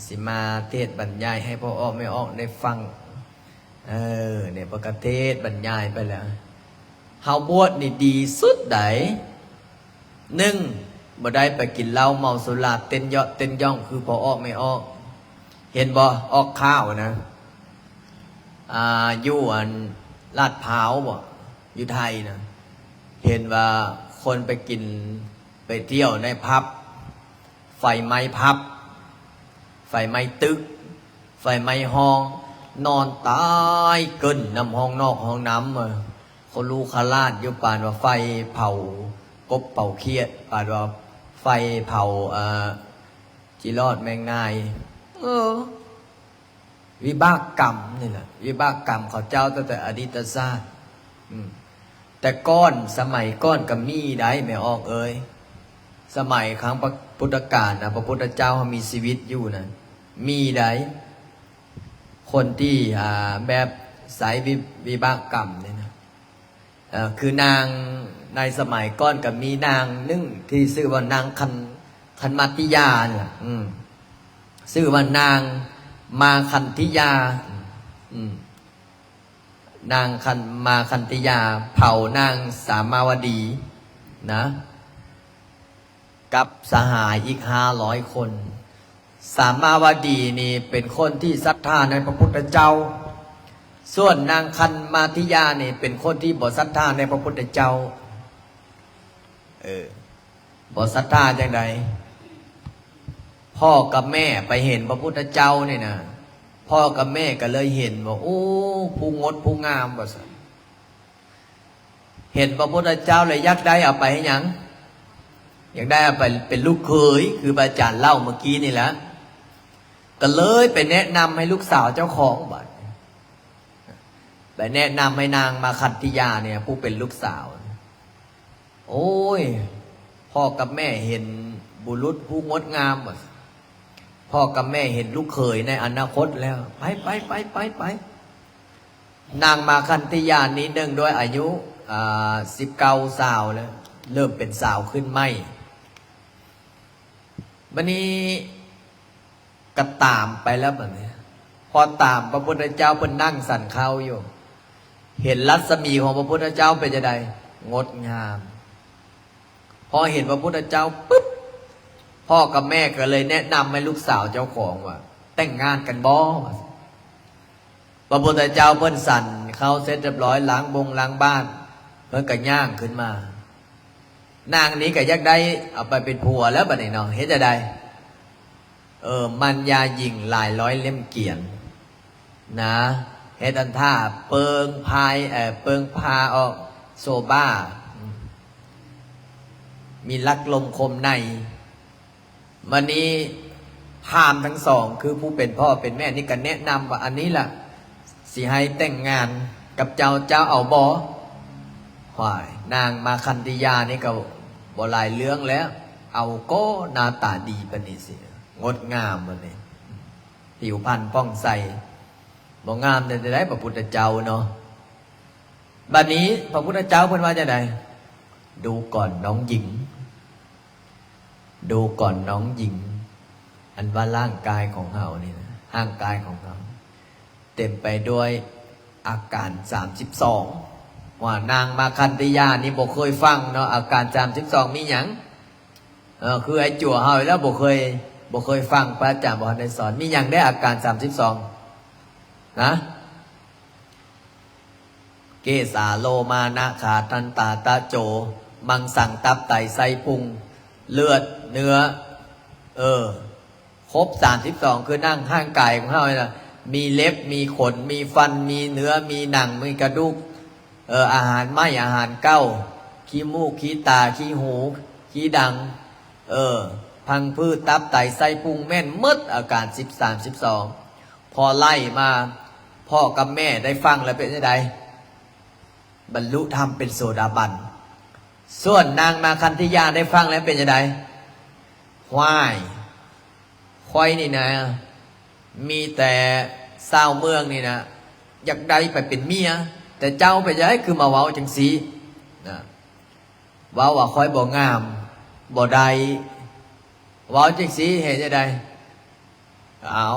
สิมาเทศบรรยายให้พ่อออกไม่ออกได้ฟังเนี่ยประกาศเทศบรรยายไปแล้วเฮาบวชนี่ดีสุดใด1บ่ได้ไปกินเหล้าเมาสุราเต้นเยาะเต้นย่องคือพอออกไม่ออกเห็นบ่ออกข้าวนะอยู่ลาดพร้าวบ่อยู่ไทยนะเห็นว่าคนไปกินไปเที่ยวในผับไฟไหม้ผับไฟไหม้ตึกไฟไหม้ห้องนอนตายเกินน้ำห้องนอกห้องน้ำเขาลูคาลาดอยู่ปานว่าไฟเผากบเป่าเครียดปานว่าไฟเผาจิรอดแมงนายวิบากกรรมนี่แหละวิบากกรรมเขาเจ้าตั้งแต่อดีตชาติแต่ก้อนสมัยก้อนกับมีได้ไม่ออกสมัยครั้งพุทธกาลนะพระพุทธเจ้าเขามีชีวิตอยู่นะมีได้คนที่แบบสายวิบากกรรมเนี่ยนะคือนางในสมัยก้อนกับมีนางนึ่งที่ชื่อว่านางคันมาติยาเนี่ยชื่อว่านางมาคันธิยานางมาคันธิยาเผ่านางสามาวดีนะกับสหายอีก500 คนสามาวดีนี่เป็นคนที่ศรัทธาในพระพุทธเจ้าส่วนนางคันมาธิยานี่เป็นคนที่บ่ศรัทธาในพระพุทธเจ้าบ่ศรัทธาจังใดพ่อกับแม่ไปเห็นพระพุทธเจ้าเนี่ยนะพ่อกับแม่ก็เลยเห็นว่าโอ้ผู้งดผู้งามว่าซั่นเห็นพระพุทธเจ้าเลยอยากได้เอาไปให้หยังอยากได้เอาไปเป็นลูกเขยคืออาจารย์เล่าเมื่อกี้นี่แหละก็เลยไปแนะนำให้ลูกสาวเจ้าของบัดไปแนะนำให้นางมาคันธิยาเนี่ยผู้เป็นลูกสาวโอ้ยพ่อกับแม่เห็นบุรุษผู้งดงามว่าพ่อกับแม่เห็นลูกเขยในอนาคตแล้วไปนางมาคันธิยานี้เนื่องด้วยอายุ19 สาวแล้วเริ่มเป็นสาวขึ้นไม่บัดนี้ก็ตามไปแล้วแบบนี้พอตามพระพุทธเจ้าเพิ่นนั่งสั่นเข้าอยู่เห็นรัศมีของพระพุทธเจ้าเป็นยังไงงดงามพอเห็นพระพุทธเจ้าปุ๊บพ่อกับแม่ก็เลยแนะนำให้ลูกสาวเจ้าของว่าแต่งงานกันบ่พระพุทธเจ้าเพิ่นสั่นเข้าเสร็จเรียบร้อยล้างบ้านเพิ่นก็ย่างขึ้นมานางนี้ก็อยากได้เอาไปเป็นผัวแล้วบัดนี้เนาะเฮ็ดจะได้มันยาหญิงหลายร้อยเล่มเกียนนะเฮ็ดอันท่าเปิงพาออกโซบ้ามีลักลมคมในวันนี้พราหมณ์ทั้งสองคือผู้เป็นพ่อเป็นแม่นี่ก็แนะนำว่าอันนี้ล่ะสิให้แต่งงานกับเจ้าเอาบ่ฝ่ายนางมาคันธิยานี่ก็บ่หลายเรื่องแล้วเอาก็หน้าตาดีปานนี้สิงดงามบัดนี้ผิวพรรณป้องใสบ่งามได้พระพุทธเจ้าเนาะบัดนี้พระพุทธเจ้าเพิ่นว่าจังได๋ดูก่อนน้องหญิงดูก่อนน้องหญิงอันว่าร่างกายของเฮานี่นะร่างกายของเราเต็มไปด้วยอาการ32ว่านางมาคันธิยานี่บ่เคยฟังเนาะอาการ32มีหยังคือไอ้จั่วเฮาแล้วบ่เคยฟังพระอาจารย์บ่ได้สอนมีหยังได้อาการ32นะเกสาโลมานะขาทันตาตาโจมังสังตับไตไส้พุงเลือดเนื้อครบ32คือนั่งข้างกายของเฮานี่ล่ะ มีเล็บมีขนมีฟันมีเนื้อมีหนังมีกระดูกอาหารไหมอาหารเก้าขี้มูกขี้ตาขี้หูขี้ดังพังพืชตับไตไส้พุงแม่นมืดอาการ13 12พอไล่มาพ่อกับแม่ได้ฟังแล้วเป็นยังไงบรรลุธรรมเป็นโสดาบันส่วนนางมาคันธยาได้ฟังแล้วเป็นยังไงควายนี่นะมีแต่ชาวเมืองนี่นะอยากได้ไปเป็นเมียแต่เจ้าไปย้ายคือมาเว้าจังสีนะเว้าว่าคอยบ่งามบ่ได้เว้าจังสีเห็นยังไงเอา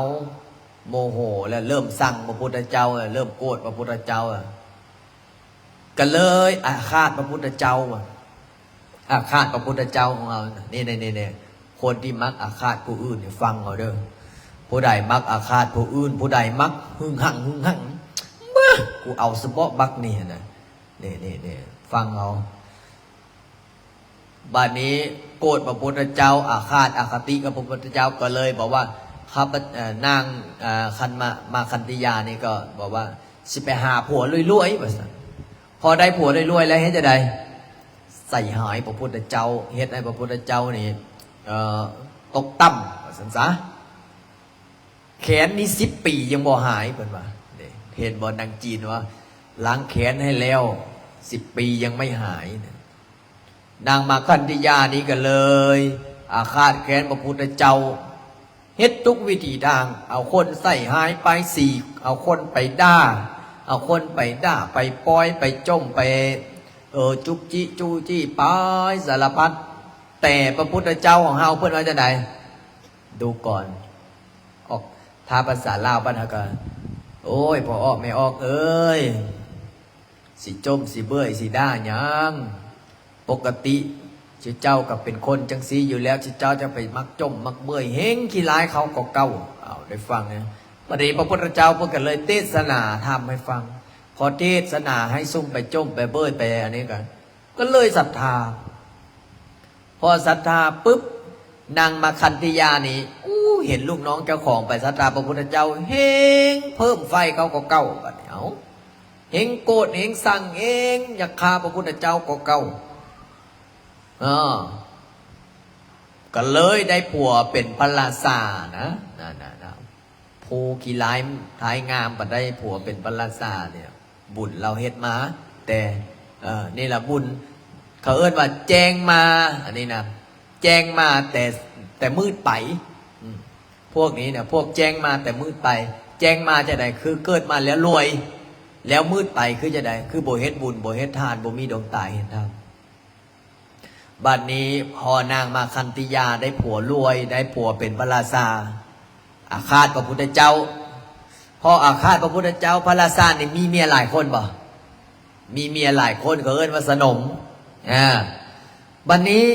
โมโหแล้วเริ่มสั่งพระพุทธเจ้าเริ่มโกรธพระพุทธเจ้าก็เลยอาฆาตพระพุทธเจ้าอาฆาตพระพุทธเจ้าของเรานี่คนที่มักอาฆาตผู้อื่นเนี่ยฟังเอาเด้อผู้ใดมักอาฆาตผู้อื่นผู้ใดมักหึงหังบ้ากูเอาสปอบักนี่นะนี่ฟังเอาบัดนี้โกรธพระพุทธเจ้าอาฆาตอคติกับพระพุทธเจ้าก็เลยบอกว่าข้าพนางมาคันธยานี่ก็บอกว่าสิไปหาผัวรวยๆว่าซั่นพอได้ผัวรวยๆแล้วเฮ็ดจังได๋ใส่หายพระพุทธเจ้าเฮ็ดให้พระพุทธเจ้านี่ตกต่ำว่าซั่นซะแขนนี่10 ปียังบ่หายเพิ่นว่าเห็นบ่นางจีนว่าล้างแขนให้แล้ว10 ปียังไม่หายนางมาคันธยานี่ก็เลยอาฆาตแค้นพระพุทธเจ้าเฮ็ดทุกวิธีทางเอาคนใส่หายไปเอาคนไปด่าเอาคนไปด่าไปปล่อยไปจมไปจุกจิจูจี้ไปสารพัดแต่พระพุทธเจ้าของเฮาเพิ่นว่าจะไดดูก่อนออกถ้าภาษาลาวบ้านเฮาก็โอ้ยพอออกไม่ออกเอ้ยสิจมสิเบื่อสิด่าหยังปกติเจ้ากับเป็นคนจังสีอยู่แล้วเจ้าจะไปมักจมมักเมื่อยเฮงขี้ร้ายเขาก็เก่าเอาได้ฟังนะประเดี๋ยวพระพุทธเจ้าเพิ่งกันเลยเทศนาทำให้ฟังพอเทศนาให้ซุ่มไปจมไปเบื่อไปอันนี้กันก็เลยศรัทธาพอศรัทธาปุ๊บนางมาคันธยานี่เห็นลูกน้องเจ้าของไปศรัทธาพระพุทธเจ้าเฮงเพิ่มไฟเขาก็เก่าบัดนี้เอาเฮงโกรธเฮงสั่งเองอยากฆ่าพระพุทธเจ้าก็เก่าก็เลยได้ผัวเป็นพระราชานะภูกีร้ายท้ายงามก็ได้ผัวเป็นพระราชาเนี่ยบุญเราเฮ็ดมาแต่นี่แหละบุญเขาเอิ้นว่าแจ้งมาอันนี้นะแจ้งมาแต่มืดไปพวกนี้เนี่ยพวกแจ้งมาแต่มืดไปแจ้งมาจะได้คือเกิดมาแล้วรวยแล้วมืดไปคือจะได้คือบ่เฮ็ดบุญบ่เฮ็ดทานบ่มีดวงตาเห็นธรรมบัดนี้พอนางมาคันธยาได้ผัวรวยได้ผัวเป็นพระราชาอาฆาตพระพุทธเจ้าพออาฆาตพระพุทธเจ้าพระราชานี่มีเมียหลายคนบ่มีเมียหลายคนเขาเอิ้นว่าสนมบัดนี้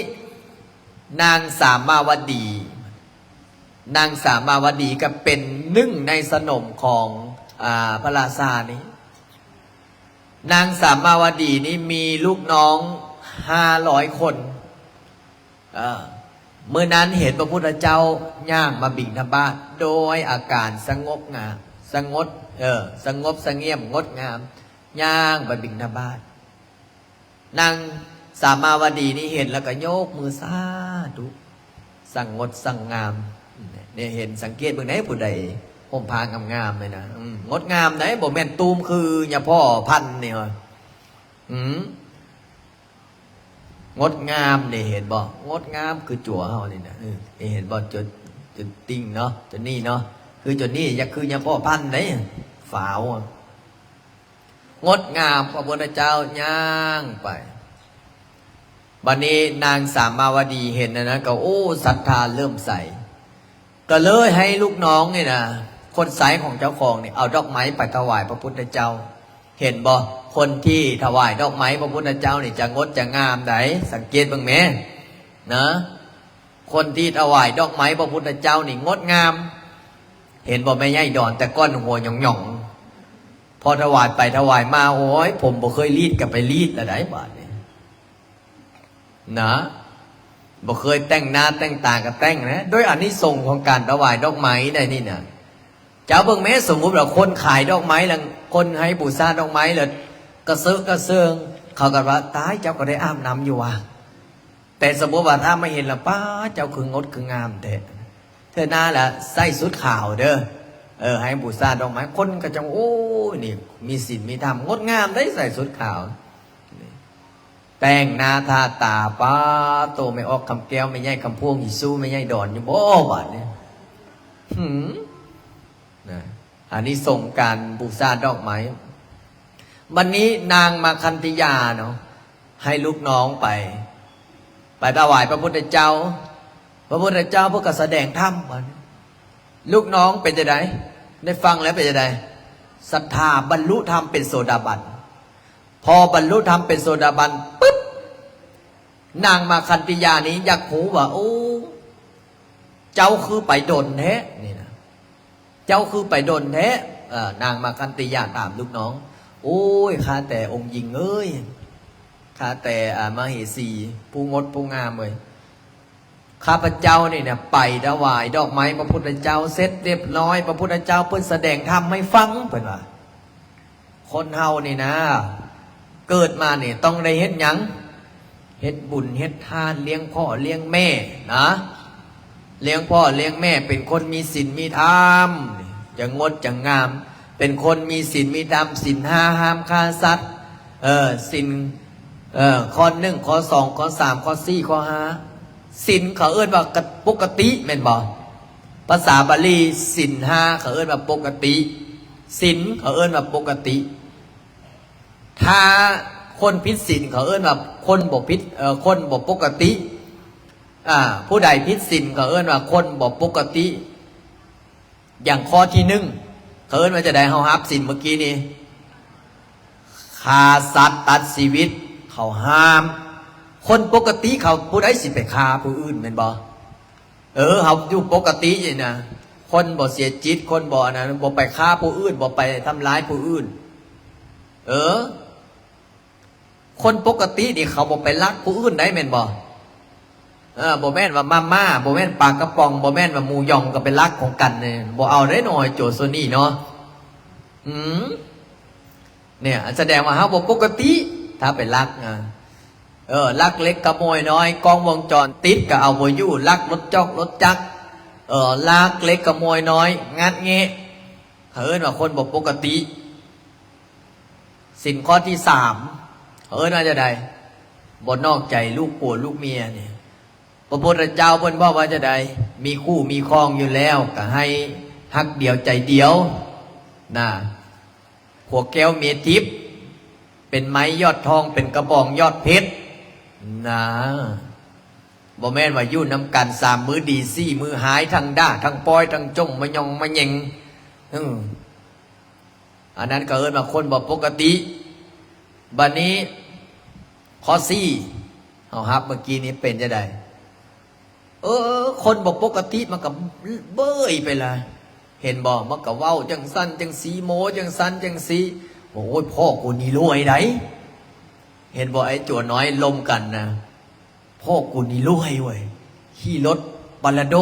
นางสามาวดีก็เป็นหนึ่งในสนมของพระราชานี้นางสามาวดีนี้มีลูกน้อง500 คนเมื่อนั้นเห็นพระพุทธเจ้าย่างมาบิณฑบาตโดยอาการสงบงามสงบเสงี่ยมงดงามย่างไปบิณฑบาตนางสามาวดีนี่เห็นแล้วก็โยกมือสาธุสั่งงดสั่งงามเนี่ยเห็นสังเกตเบื้องไหนผู้ใดห่มผ้างามๆเลยนะงดงามไหนบอกแม่นตูมคืออย่าพ่อพันเนี่ยงดงามเนี่ยเห็นบ่งดงามคือจั่วเฮานี่นะเห็นบ่จนติ่งเนาะจนนี่เนาะคือจนนี่อย่าคืออย่าพ่อพันไหนฝาวงดงามพระพุทธเจ้าย่างไปบัดนี้นางสามาวดีเห็นนะก็โอ้ศรัทธาเริ่มใส่ก็เลยให้ลูกน้องนี่นะคนสายของเจ้าของนี่เอาดอกไม้ไปถวายพระพุทธเจ้าเห็นบ่คนที่ถวายดอกไม้พระพุทธเจ้านี่จะงดจะงามไหนสังเกตบ้างไหมนะคนที่ถวายดอกไม้พระพุทธเจ้านี่งดงามเห็นบ่แม่ย่ายดอนแต่ก้อนหัวหย่องพอถวายไปถวายมาโอ้ยผมบ่เคยรีดกับไปรีดอะไรบาดนี่นะบ่เคยแต่งหน้าแต่งตากับแต่งนะโดยอานิสงส์ของการถวายดอกไม้ได้นี่นะ เจ้าเบิ่งแม้สมมุติว่าคนขายดอกไม้แล้วคนให้บูชาดอกไม้แล้วกระเซาะกระเซิงเขาก็ว่าตายเจ้าก็ได้อาบน้ำอยู่ว่ะแต่สมมติว่าถ้าไม่เห็นละป้าเจ้าคืองดคืองามเด้เธอหน้าละใส่สุดขาวเด้อให้บูชาดอกไม้คนก็จังโอ้นี่มีศีลมีธรรมงดงามได้ใส่สุดขาวแต่งหน้าทาตาป้าโตไม่ออกคำแก้วไม่ใช่คำพวงอีสู้ไม่ใช่ดอนอยู่บ่บาดเนี่ยนะอันนี้ส่งการบูชาดอกไม้วันนี้นางมาคันธิยาเนาะให้ลูกน้องไปถวายพระพุทธเจ้าพระพุทธเจ้าเพื่อแสดงธรรมลูกน้องเป็นจะไดได้ฟังแล้วเป็นจะไดศรัทธาบรรลุธรรมเป็นโสดาบันพอบรรลุธรรมเป็นโสดาบันปุ๊บนางมาคันธิยานี้อยากหูว่าโอ้เจ้าคือไปดนแท้นี่นะเจ้าคือไปดนแท้นางมาคันธิยาถามลูกน้องโอ้ยข้าแต่องค์หญิงเอ้ยข้าแต่มเหสีผู้งดผู้งามเลยข้าพเจ้าเนี่ยไปถวายดอกไม้พระพุทธเจ้าเสร็จเรียบร้อยพระพุทธเจ้าเพิ่นแสดงธรรมให้ฟังเพิ่นว่าคนเฮานี่นะเกิดมาเนี่ยต้องได้เฮ็ดหยังเฮ็ดบุญเฮ็ดทานเลี้ยงพ่อเลี้ยงแม่นะเลี้ยงพ่อเลี้ยงแม่เป็นคนมีศีลมีธรรมจะงดจะงามเป็นคนมีศีลมีธรรมศีลห้าห้ามฆ่าสัตว์ศีลข้อ1ข้อ2ข้อ3ข้อ4ข้อ5ศีลเขาเอิ้นว่าปกติแม่นบ่ภาษาบาลีศีล5เขาเอิ้นว่าปกติศีลเขาเอิ้นว่าปกติถ้าคนผิดศีลเขาเอิ้นว่าคนบ่ผิดคนบ่ปกติผู้ใดผิดศีลเขาเอิ้นว่าคนบ่ปกติอย่างข้อที่1เขาเอิ้นว่าจะได้เฮารับศีลเมื่อกี้นี้ฆ่าสัตว์ตัดชีวิตเขาห้ามคนปกติเขาผู้ใดสิไปฆ่าผู้อื่นแม่นบ่เขาอยู่ปกตินี่นะคนบ่เสียจิตคนบ่นะบ่ไปฆ่าผู้อื่นบ่ไปทำร้ายผู้อื่นคนปกตินี่เขาบ่ไปลักผู้อื่นได้แม่นบ่บ่แม่นว่ามาม่าบ่แม่นปลากระป๋องบ่แม่นว่าหมูยองก็เป็นลักของกันเนี่ยบ่เอาได้หน่อยโจโซนี่เนาะเนี่ยแสดงว่าเฮาบ่ปกติถ้าไปลักลักเล็กขโมยน้อยกล้องวงจรติดก็เอาบ่อยู่ลักรถจอกรถจักรลักเล็กขโมยน้อยงัดเงะเอิ้นว่าคนบ่ปกติสินข้อที่3ว่าจะได้บ่นอกใจลูกผัวลูกเมียเนี่ยพระพุทธเจ้าเพิ่นบอกว่าจะได้มีคู่มีครองอยู่แล้วก็ให้ฮักเดียวใจเดียวนะหัวแก้วเมียทิพย์เป็นไม้ยอดทองเป็นกระบองยอดเพชรนะบ่แม่นว่าอยู่น้ำกัน3 มื้อดี4 มื้อหายทั้งด่าทั้งปอยทั้งจงมะยองมะเยงอันนั้นก็เอิ้นว่าคนบ่ปกติบัดนี้ข้อ4เอาครับเมื่อกี้นี้เป็นจะได้คนบ่ปกติมันก็เบ้ยไปละเห็นบ่มันก็เว้าจังสั้นจังสีโมจังสั้นจังสีโอ้ยพ่อกูนี่รวยไหนเห็นบ่ไอ้จั่วน้อยลมกันนะพ่อกูนี่รวยเว้ยขี่รถบาลาโด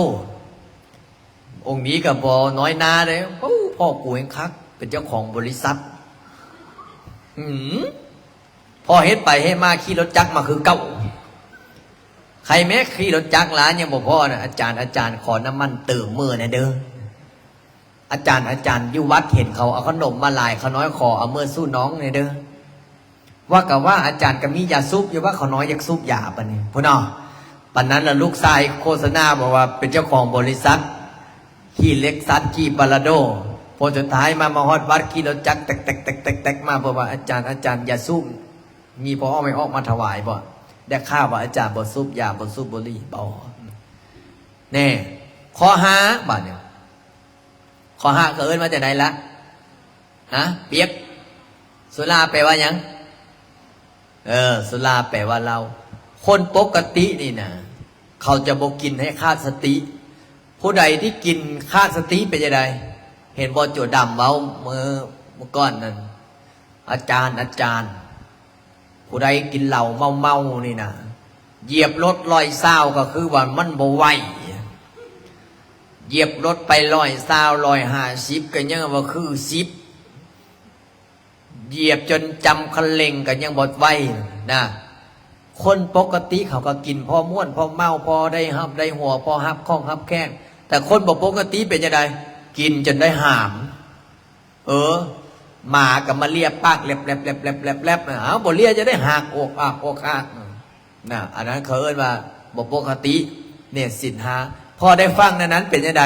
องค์นี้ก็บ่น้อยนาเลยพ่อกูเองคักเป็นเจ้าของบริษัทพ่อเฮ็ดไปให้มาขี่รถจักรมาคือเก่าใครแม้ขี่รถจักรล้านยังบอกพ่อนะอาจารย์ขอน้ำมันเติมมือนะเด้ออาจารย์อยู่วัดเห็นเขาเอาขนมมาลายเขาน้อยขอเอามือสู้น้องเนี่ยเด้อว่ากับว่าอาจารย์ก็มียาซุปอยู่ว่าเขาน้อยอยากซุปยาปะเนี่ยพ่อน้อปันนั้นละลูกชายโฆษณาบอกว่าเป็นเจ้าของบริษัทขี่เล็กซัสขี่บาลาโดพอสุดท้ายมาฮอดวัดขี่รถจักรแตกมาเพราะว่าอาจารย์ยาซุปมีพอไม่ออกมาถวายบ่ได้ข่าวว่าอาจารย์บ่ซุบยาบ่ซุบบุหรี่บ่แน่ข้อ5บาดเนี่ยข้อ5ก็เอิ้นว่าจะได้ละเปียกสุราแปลว่าหยังสุราแปลว่าเราคนปกตินี่นะเขาจะบ่กินให้ขาดสติผู้ใดที่กินขาดสติเป็นยังไงเห็นบ่จั่วดำเว้าเมื่อก่อนนั้นอาจารย์ผู้ใดกินเหล้าเมานี่นะเหยียบรถลอยเศร้าก็คือว่ามันบ่ไหว เหยียบรถไป120 150ก็ยังว่าคือ10เหยียบจนจำคันเร่งก็ยังบดไว้นะคนปกติเขาก็กินพอม่วนพอเมาพอได้หับได้หัวพอหับข้องหับแข้งแต่คนบ่ปกติเป็นยังไงกินจนได้หามหมากับมาเลียปากแลบแลบแลบแลบแลบแลบเอาบ่เลียจะได้หักอกหักนะอันนั้นเขาเอิ้นว่าบ่ปกติเนี่ยสินหาพอได้ฟังนั้นเป็นยังไง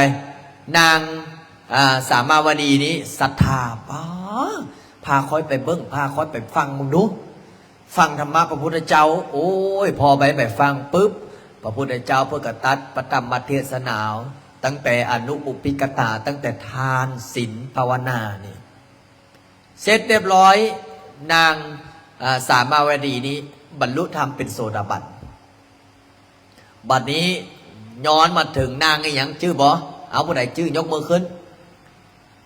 นางสามาวดีนี้ศรัทธาพาค่อยไปเบิ้งพาค่อยไปฟังมึงดูฟังธรรมะพระพุทธเจ้าโอ้ยพอไปฟังปุ๊บพระพุทธเจ้าเพื่อกตัดปฐมเทศนาตั้งแต่อนุอุปิกตาตั้งแต่ทานศีลภาวนานี่เสร็จเรียบร้อยนางสามาวดีนี้บรรลุธรรมเป็นโสดาบันบัดนี้ย้อนมาถึงนางไอ้ยังชื่อบ่เอาผู้ใดชื่อยกมือขึ้น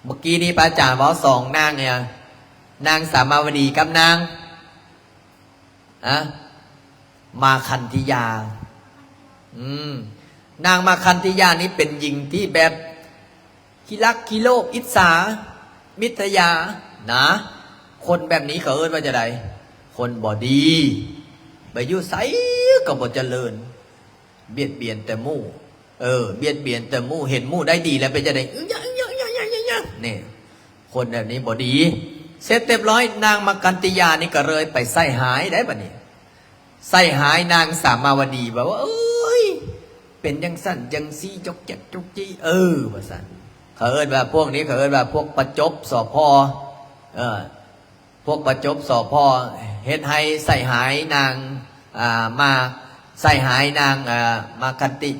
เมื่อกี้นี้พระอาจารย์บอก2นางเนี่ยนางสามาวดีกับนางมาคันธิยานางมาคันธิยานี้เป็นหญิงที่แบบขี้รักขี้โลภอิจฉามิถยานะคนแบบนี้เขาเอิ้นว่าจะไดคนบ่ดีไปอยู่ไสก็บ่เจริญเบียดเบียนแต่มู่เบียดเบียนแต่มู่เห็นมู่ได้ดีแล้วเป็นจะไดนี่คนแบบนี้บ่ดีเสร็จเรียบร้อยนางมากันติยานี่ก็เลยไปใส่หายได้ปะนี่ใส่หายนางสามาวดีแบบว่าเป็นยังสั่นยังซีจกจักจุกจี้ว่าสั่นเขาเอิ้นว่าพวกนี้เขาเอิ้นว่าพวกประจบสพพวกประจบสพเฮ็ดให้ใส่หายนางมาใส่หายนางมาคันติ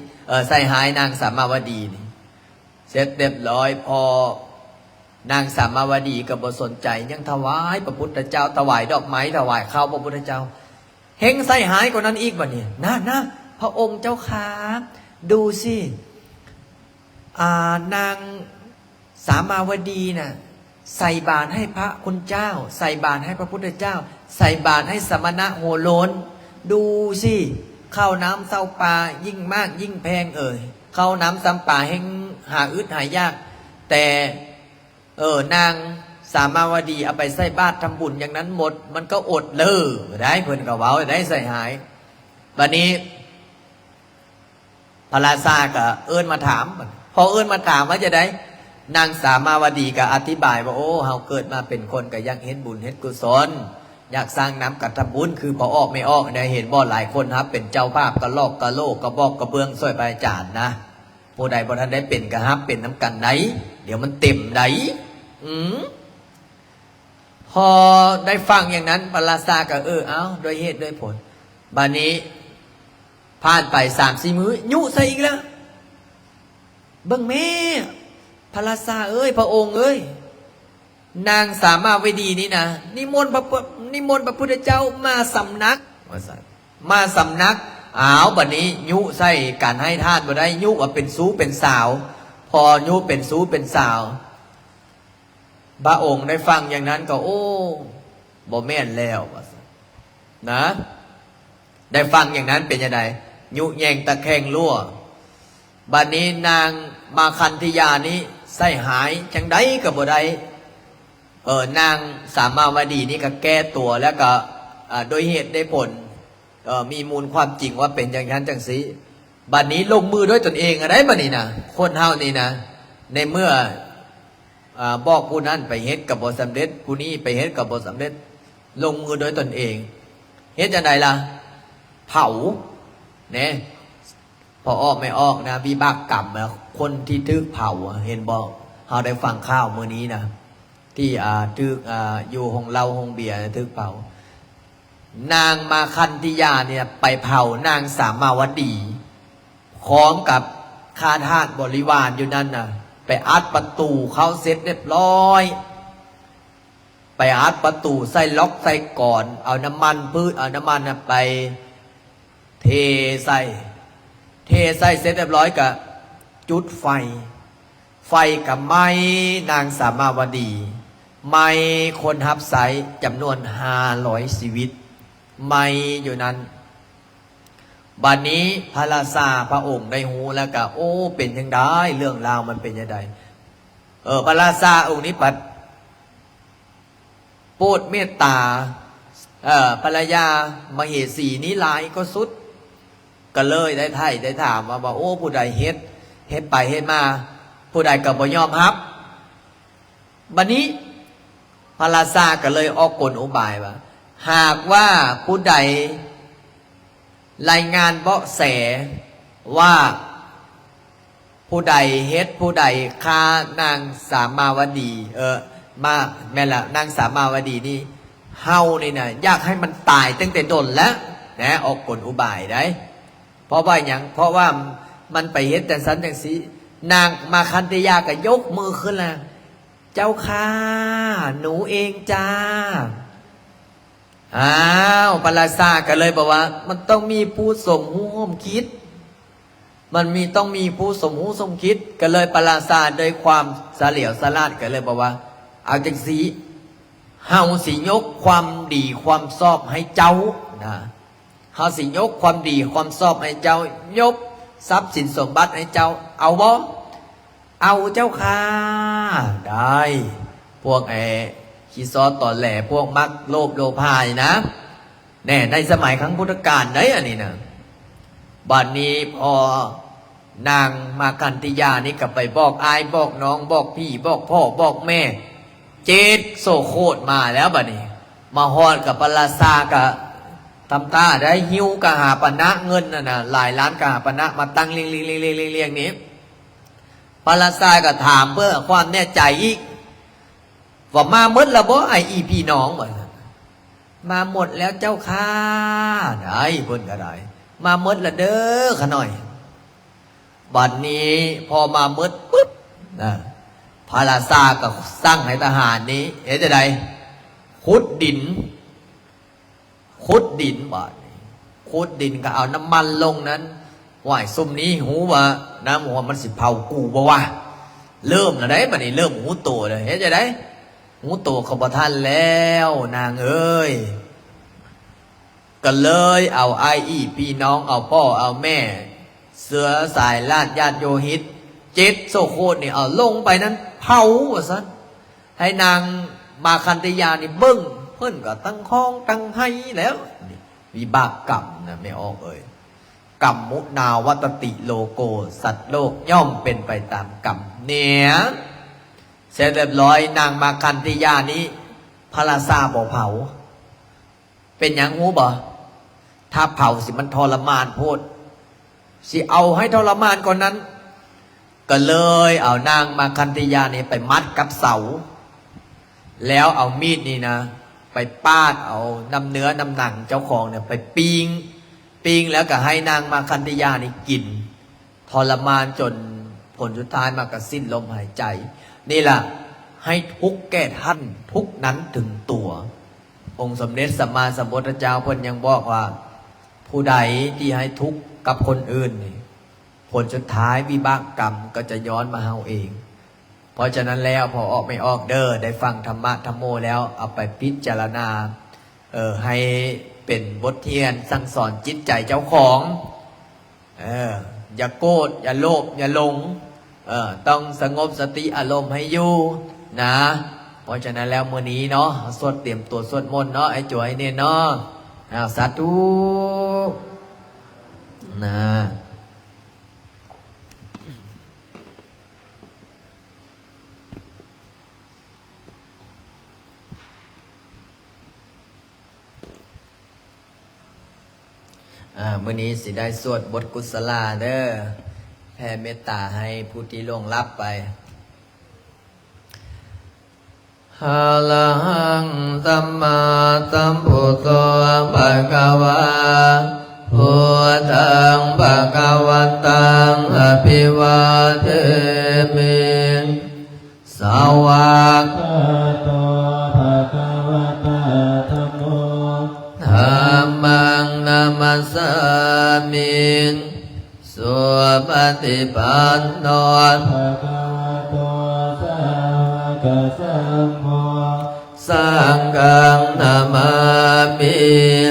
ใส่หายนางสามาวดีนี่เสร็จเรียบร้อยพอนางสามาวดีก็บ่สนใจยังถวายพระพุทธเจ้าถวายดอกไม้ถวายข้าวพระพุทธเจ้าเฮงใส่หายกว่านั้นอีกบ่เนี่ยนะพระองค์เจ้าขาดูสินางสามาวดีน่ะใส่บาตรให้พระคุณเจ้าใส่บาตรให้พระพุทธเจ้าใส่บาตรให้สมณะโหโลนดูสิข้าวน้ำเศร้าปลายิ่งมากยิ่งแพงข้าวน้ำซ้ำป่าแห้งหาอึดหายากแต่นางสามาวดีเอาไปใส่บาตรทำบุญอย่างนั้นหมดมันก็อดเลยได้เพิ่นก็เว้าได้ใส่หายบัดนี้พระราชาก็เอิ้นมาถามพอเอิ้นมาถามว่าจะได้นางสามาวดีก็อธิบายว่าเฮาเกิดมาเป็นคนก็อยากเฮ็ดบุญเฮ็ดกุศลอยากสร้างน้ำกัดทำบุญคือพอออกไม่ออกได้เห็นบ่หลายคนครับเป็นเจ้าภาพกระลอกกระโลกกระบอกกระเบื้องช่วยไปจานนะผู้ใดบ่ทันได้เป็นก็ฮับเป็นน้ำกันไหนเดี๋ยวมันเต็มไหนพอได้ฟังอย่างนั้นพระราชาก็เอาโดยเหตุโดยผลบัดนี้ผ่านไป3-4 มื้อยุใส่อีกแล้วเบิ่งแม่พระราชาพระองค์นางสามาวดีนี่นะนิมนต์พระพุทธเจ้ามาสำนักมาสำนักบัดนี้ยุใส่การให้ทานบ่ได้ยุว่าเป็นสู้เป็นสาวพอยุเป็นสู้เป็นสาวพระองค์ได้ฟังอย่างนั้นก็บ่แม่นแล้วนะได้ฟังอย่างนั้นเป็นยังไงยุแยงตะแคงรั่วบัดนี้นางมาคันธิยานี้ใส่หายจังไดก็บ่ได้นางสามาวดีนี่ก็แก้ตัวแล้วก็โดยเหตุได้ผลมีมูลความจริงว่าเป็นอย่างนั้นจังสิบัดนี้ลงมือด้วยตนเองอะไรบัดนี้นะคนเฮานี่นะในเมื่อบอกผู้นั้นไปเฮ็ดกับบ่สำเร็จผู้นี้ไปเฮ็ดกับบ่สำเร็จลงมือด้วยตนเองเฮ็ดจังไดล่ะเผาเนี่ยพอออกไม่ออกนะวิบากกรรมคนที่ทึกเผาเห็นบอกเราได้ฟังข้าวมื้อนี้นะที่ทึกอยู่ห้องเหล้าห้องเบียร์ทึกเผานางมาคันธิยาเนี่ยไปเผานางสามาวดีพร้อมกับข้าทาสบริวารอยู่นั่นนะไปอัดประตูเขาเสร็จเรียบร้อยไปอัดประตูใส่ล็อกใส่ก่อนเอาน้ำมันพืชเอาน้ำมันไปเทใส่เสร็จเรียบร้อยกับจุดไฟกับไม้นางสามาวดีไม้คนฮับไสจำนวน500 ชีวิตไม้อยู่นั้น บัดนี้พระราชาพระองค์ได้หูแล้วก็โอ้เป็นยังไงเรื่องราวมันเป็นยังไงพระราชาองค์นี้ปัดโปรดเมตตาภรรยามเหสีนี้หลายก็สุดก็เลยได้ถามว่าโอ้ผู้ใดเฮ็ดไปเฮ็ดมาผู้ใดก็บ่ยอมรับบัดนี้พระราชาก็เลยออกกลอุบายว่าหากว่าผู้ใดรายงานเบาะแสว่าผู้ใดเฮ็ดผู้ใดฆ่านางสามาวดีมาแม่ละนางสามาวดีนี่เฮานี่นะอยากให้มันตายตั้งแต่ดนแล้วนะออกกลอุบายได้เพราะว่าอย่างเพราะว่ามันไปเฮ็ดแต่สันจังสีนางมาคันธยาก็ยกมือขึ้นแล้วเจ้าค่ะหนูเองจ้าพระราชาก็เลยบอกว่ามันต้องมีผู้สมหูสมคิดมันต้องมีผู้สมหูสมคิดก็เลยพระราชาโดยความเฉลียวฉลาดก็เลยบอกว่าเอาจังสีเฮาสิยกความดีความชอบให้เจ้านะเฮาสิยกความดีความชอบให้เจ้ายกทรัพย์สินสมบัติให้เจ้าเอาบ่เอาเจ้าค่ะได้พวกขี้ซอต่อแหล่พวกมักโลภโลภายนะแน่ในสมัยครั้งพุทธกาลได้อันนี้นะบัดนี้พอนางมาคันธยานี่ก็ไปบอกอายบอกน้องบอกพี่บอกพ่อบอกแม่เจ็ดโซโคตมาแล้วบัดนี้มาฮอดกับพระราชากับทำตาได้หิวกะหาปณะเงินน่ะหลายล้านกะหาปณะมาตั้งเรียงนี้พระราชาก็ถามเพื่อความแน่ใจอีกว่ามาหมดแล้วบ่ไออีพี่น้องบ่มาหมดแล้วเจ้าค่ะได้เพิ่นก็ได้มาหมดแล้วเด้อขะหน่อยบัดนี้พอมาหมดปุ๊บพระราชาก็สั่งให้ทหารนี้เฮ็ดจังได๋ขุดดินบาดนี้ขุดดินก็เอาน้ำมันลงนั้นไหว้ซุ่มนี้หูว่าน้ำหัวมันสิเผากูบ่วะเริ่มแล้วได้บัดนี้เริ่มหูโตเลยเฮ็ดจังได๋หูโตเขาบ่ทันแล้วนางเอ้ยก็เลยเอาไออีพี่น้องเอาพ่อเอาแม่เสือสายลาดญาติโยหิตเจ็ดโซโคตนี่เอาลงไปนั้นเผาว่าซะให้นางมาคันธยานี่เบิ้งเพิ่นก็ตั้งคองตั้งให้แล้ววิบากกรรมนะไม่ออกกรรมมุนาวัตติโลโกสัตว์โลกย่อมเป็นไปตามกรรมเนี่ยเสร็จเรียบร้อยนางมาคันธยานี้พระราชาบอกเผาเป็นอย่างงูบ่ถ้าเผาสิมันทรมานโพดสิเอาให้ทรมานกว่านั้นก็เลยเอานางมาคันธยานี่ไปมัดกับเสาแล้วเอามีดนี่นะไปปาดเอาน้ำเนื้อน้ำหนังเจ้าของเนี่ยไปปิ้งแล้วก็ให้นางมาคันธยานี่กินทรมานจนผลสุดท้ายมาก็สิ้นลมหายใจนี่แหละให้ทุกข์แก่ท่านทุกข์นั้นถึงตัวองค์สมเด็จสัมมาสัมพุทธเจ้าเพิ่นยังบอกว่าผู้ใดที่ให้ทุกข์กับคนอื่นนี่ผลสุดท้ายวิบากกรรมก็จะย้อนมาเฮาเองเพราะฉะนั้นแล้วพอออกไม่ออกเด้อได้ฟังธรรมะธรรมโมแล้วเอาไปพิจารณาให้เป็นบทเรียนสั่งสอนจิตใจเจ้าของอย่าโกรธอย่าโลภอย่าหลงต้องสงบสติอารมณ์ให้อยู่นะเพราะฉะนั้นแล้วมื้อนี้เนาะสวดเตรียมตัวสวดมนต์เนาะไอ้จ่วยเนี่ยเนาะสาธุนะมื้อนี้สิได้สวดบทกุศลาเด้อแผ่เมตตาให้ผู้ที่ล่วงลับไปหะระหังสัมมาสัมพุทโธภะคะวะพุทธังภะคะวันตังอภิวาเทมิสาวกโตภะคะวะตาธัมโมธัมมังนามัสสามิสุปฏิปันโนภะคะวะโตสาวกสัมโฆสังฆังนามามิ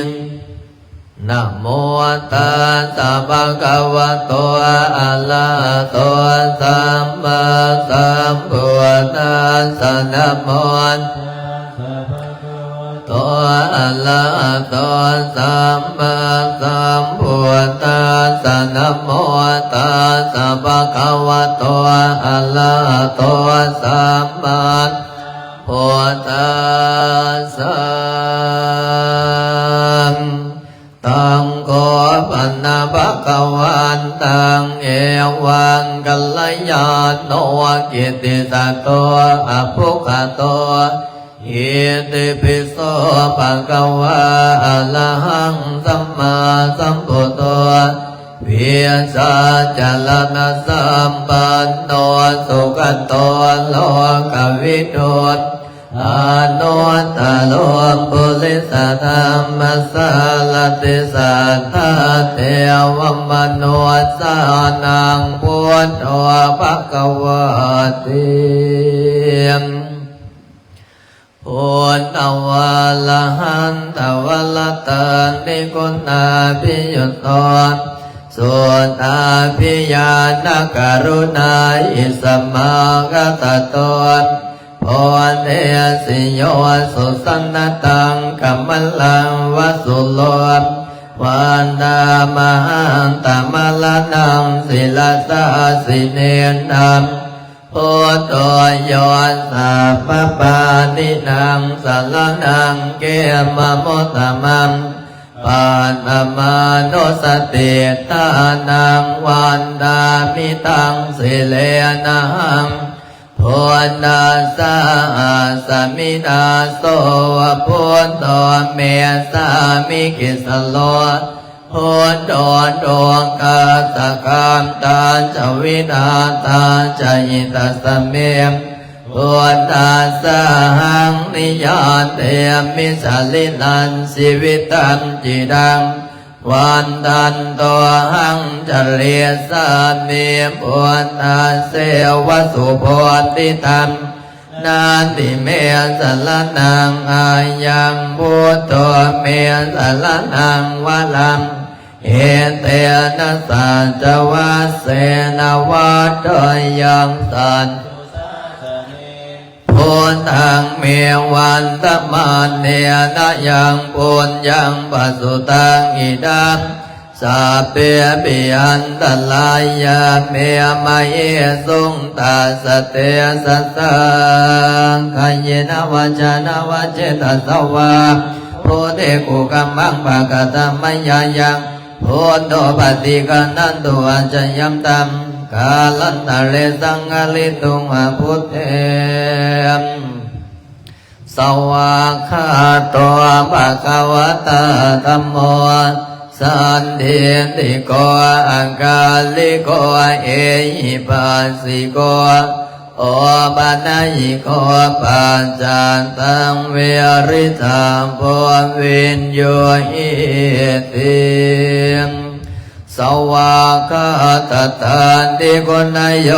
น นะโมตัสสะภะคะวะโตอะระหะโตสัมมาสัมพุทธัสสะนะโมโตอะระหะโตสัมมาสัมพุทธัสสะนะโมตัสสะภะคะวะโตอะระหะโตสัมมาพุทธัสสะตังโกปันนะภะคะวันตังเอวังกัลยาณโนกิตติสัตโตอะภุคโตอิติปิโสภะคะวะอะระหังสัมมาสัมพุทโธวิสัจจลนะสัมปันโนสุขโตโลกวิทูตอนุตตโลปุริสธรรมสารติสัทธาเทวมนุสสานังพุทโธภควติพุทธวะละหันตวะละตันติกุณาภิยุตโตสุตตาภิญาณกรุณาอิสมากตโตโพเทสิโยสุสันนตังกัมมลังวสุโลวันดามหังตมะละนังศิลาสาสิเนนัมพุทโธโยสัพพปานินังสารนังเกมะโมตตมังปาตมานุสติตานังวันดามิตังสิเลนังพุทธัสสะสมิดาโสพุทโธเมสามิกิสโลพุทโธดวงกาตกามตาจวิดาตาจยิตสเมมพุทธัสสะหังนิยานเตมิสลิลันสิวิตันจิดังวันดันตัวหังจเรียสามีพุทธัสเสวสุโพธิตัมนาติเมสลนังอายังพุทโธเมสลนังวะลังเอเตนะสัจวัสเสนวัตถยังสันพุทธังเมวันตมันเนนะยังปุญญังปัสสุตังอิดังสัพเพปิยันตลายาเมมะเยสุงตัสสะเตสัสสังขยนะวัจนะวัจเจตัสสวะโพเทกุกัมมังปะกะตัมมะยายังพุทโธปฏิกันันตุอัจจยัมตัมกาลันตะเรสังฆลิตุงอพุทเทมสวากขาโตภะคะวะตาธัมโมสันทิติโกอังคาลิโกเอหิปัสสิโกโอปัญญิโกปัญจตังเวริตังโพวินโยหิติสวากาตตันติกุณโย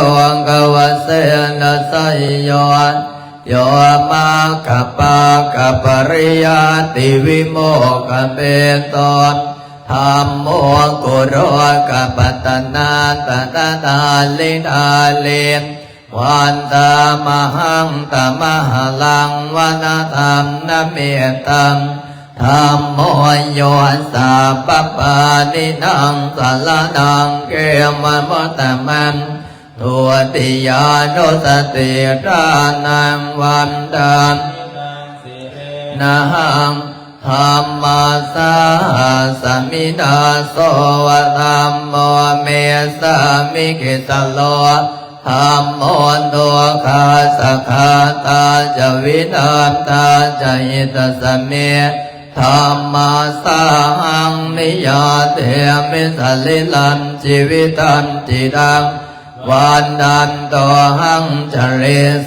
กวเสนะสยโยโยมาคัปปะกัปปริยติวิโมกขเปตนธัมโมกุโรกัปปตนาตตาตาลิดาลินวันตามหังตมหลังวันธรรมนเมตังธัมโมโยสัพพปานินังสารนังเกมะมะตมังทุติยานุสติทานังวันตังนะหังธัมมาสาสมิดาโสวะธัมโมเมสามิกิสโลธัมโมโตคาสขาตาจวินันตาจยิตสเมธัมมาสาหังนิยาเตมิสลิลันชีวิตันจิดังวันดันโตหังจเร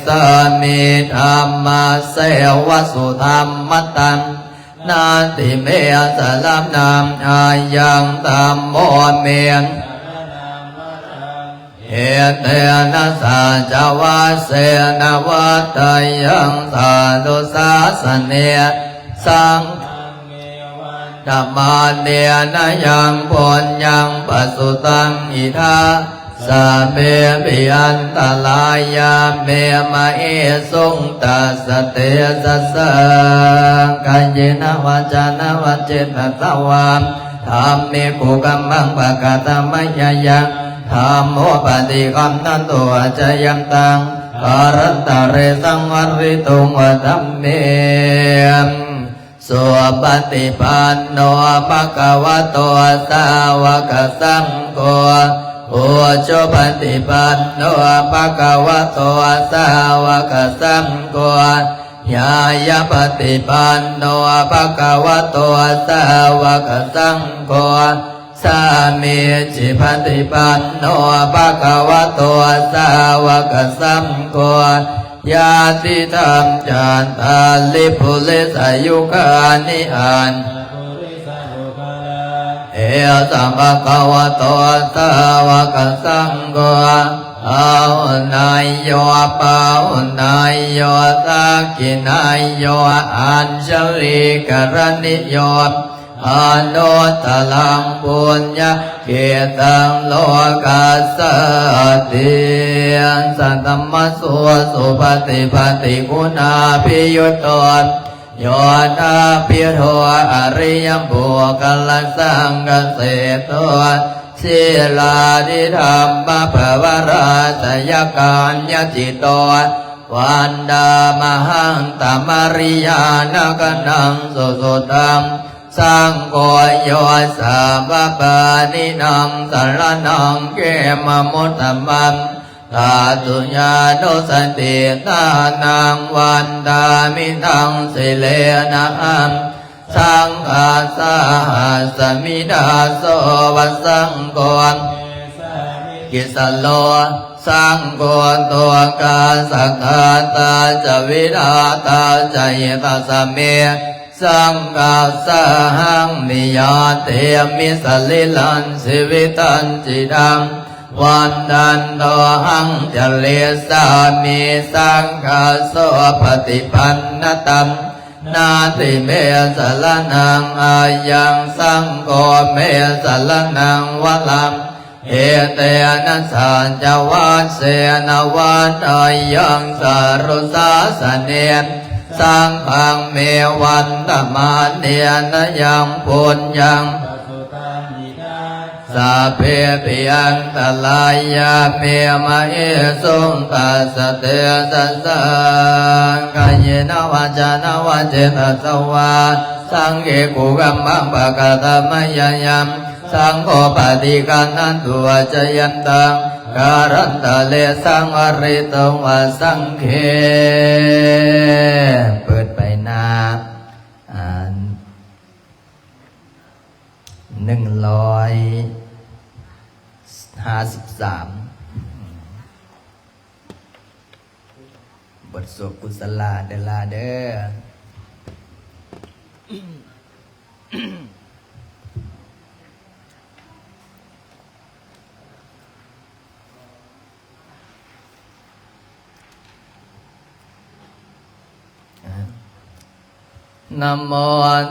สามิธัมมาเสวสุธรรมตังนาติเมสลัมนามอายังตัมโมเมนเอเตนะสัจวัสเสนวัตถยังสาธุสาสเนสัง ธรรมาเนนะยังปุญญังปัสสุตังอิทาสัพเพปิอันตรายาเมมาเอสุงตัสสะเตสัสสะกัญเยนะวาจานะวัจเจนะสวามธรรมเมกุกัมมังปะกะตมะยะยังธรรมโมปฏิกัมนันโตอาจายัมตังการันตะเรสังวริตุงวะธัมเมสุปฏิปันโนภะคะวะโตสาวกสังโฆโอโชปฏิปันโนภะคะวะโตสาวกสังโฆญาญาปฏิปันโนภะคะวะโตสาวกสังโฆสามีจิปฏิปันโนภะคะวะโตสาวกสังโฆญาติธรรมจันตาลิปุเลสายุกานิอันเอสัมภะคะวะโตสาวกสังโฆอาหุนายโยปาหุนายโยสักขินายโยอัญชลิกรณิโยอนุตตลังปุญญาเกตังโลกัสสติสัตตมัสสุสุปฏิปฏิคุณาภิยุตโตโยนาภิโทอริยบุคลสังกเสโตศีลาธิธรรมภวราชยการยจิตโตวันดามหังตมริยานกนังสุสุตังสังโฆโยสัพพะนินังสรณังเกมมุตตมังตาตุญาโนสันติตานังวันดามินังสิเลนะอัมสังฆาสหัสมิดาโสวัสสังโฆกิสโลสังโฆตัวกาสักขาตาจวิราตาจยตัสเมสังฆาสหังมิยาเตมิสลิลันสิวิตันจิดังวันดันโตหังจเลสามิสังฆาโสปฏิปันนตัมนาติเมสลนังอายังสังโฆเมสลนังวะลังเอเตนะสัจจวัสเสนวันอายังสารุสาสเนสังฆังเมวันตมาเนียนยังปุญญังสัพเพปิอันตรายาเมมาเอสุงตัสสะเตสัสสะกายนวาจานวาเจนะสวาสังเกกุกัมมังปะกะตมะยะยัมสังโฆปฏิกัณนันตุวจยันตังการันตะเลสังวริตงวสังเขเปิดไปนา153บทสวดกุศลาเดลาเด้อนะโม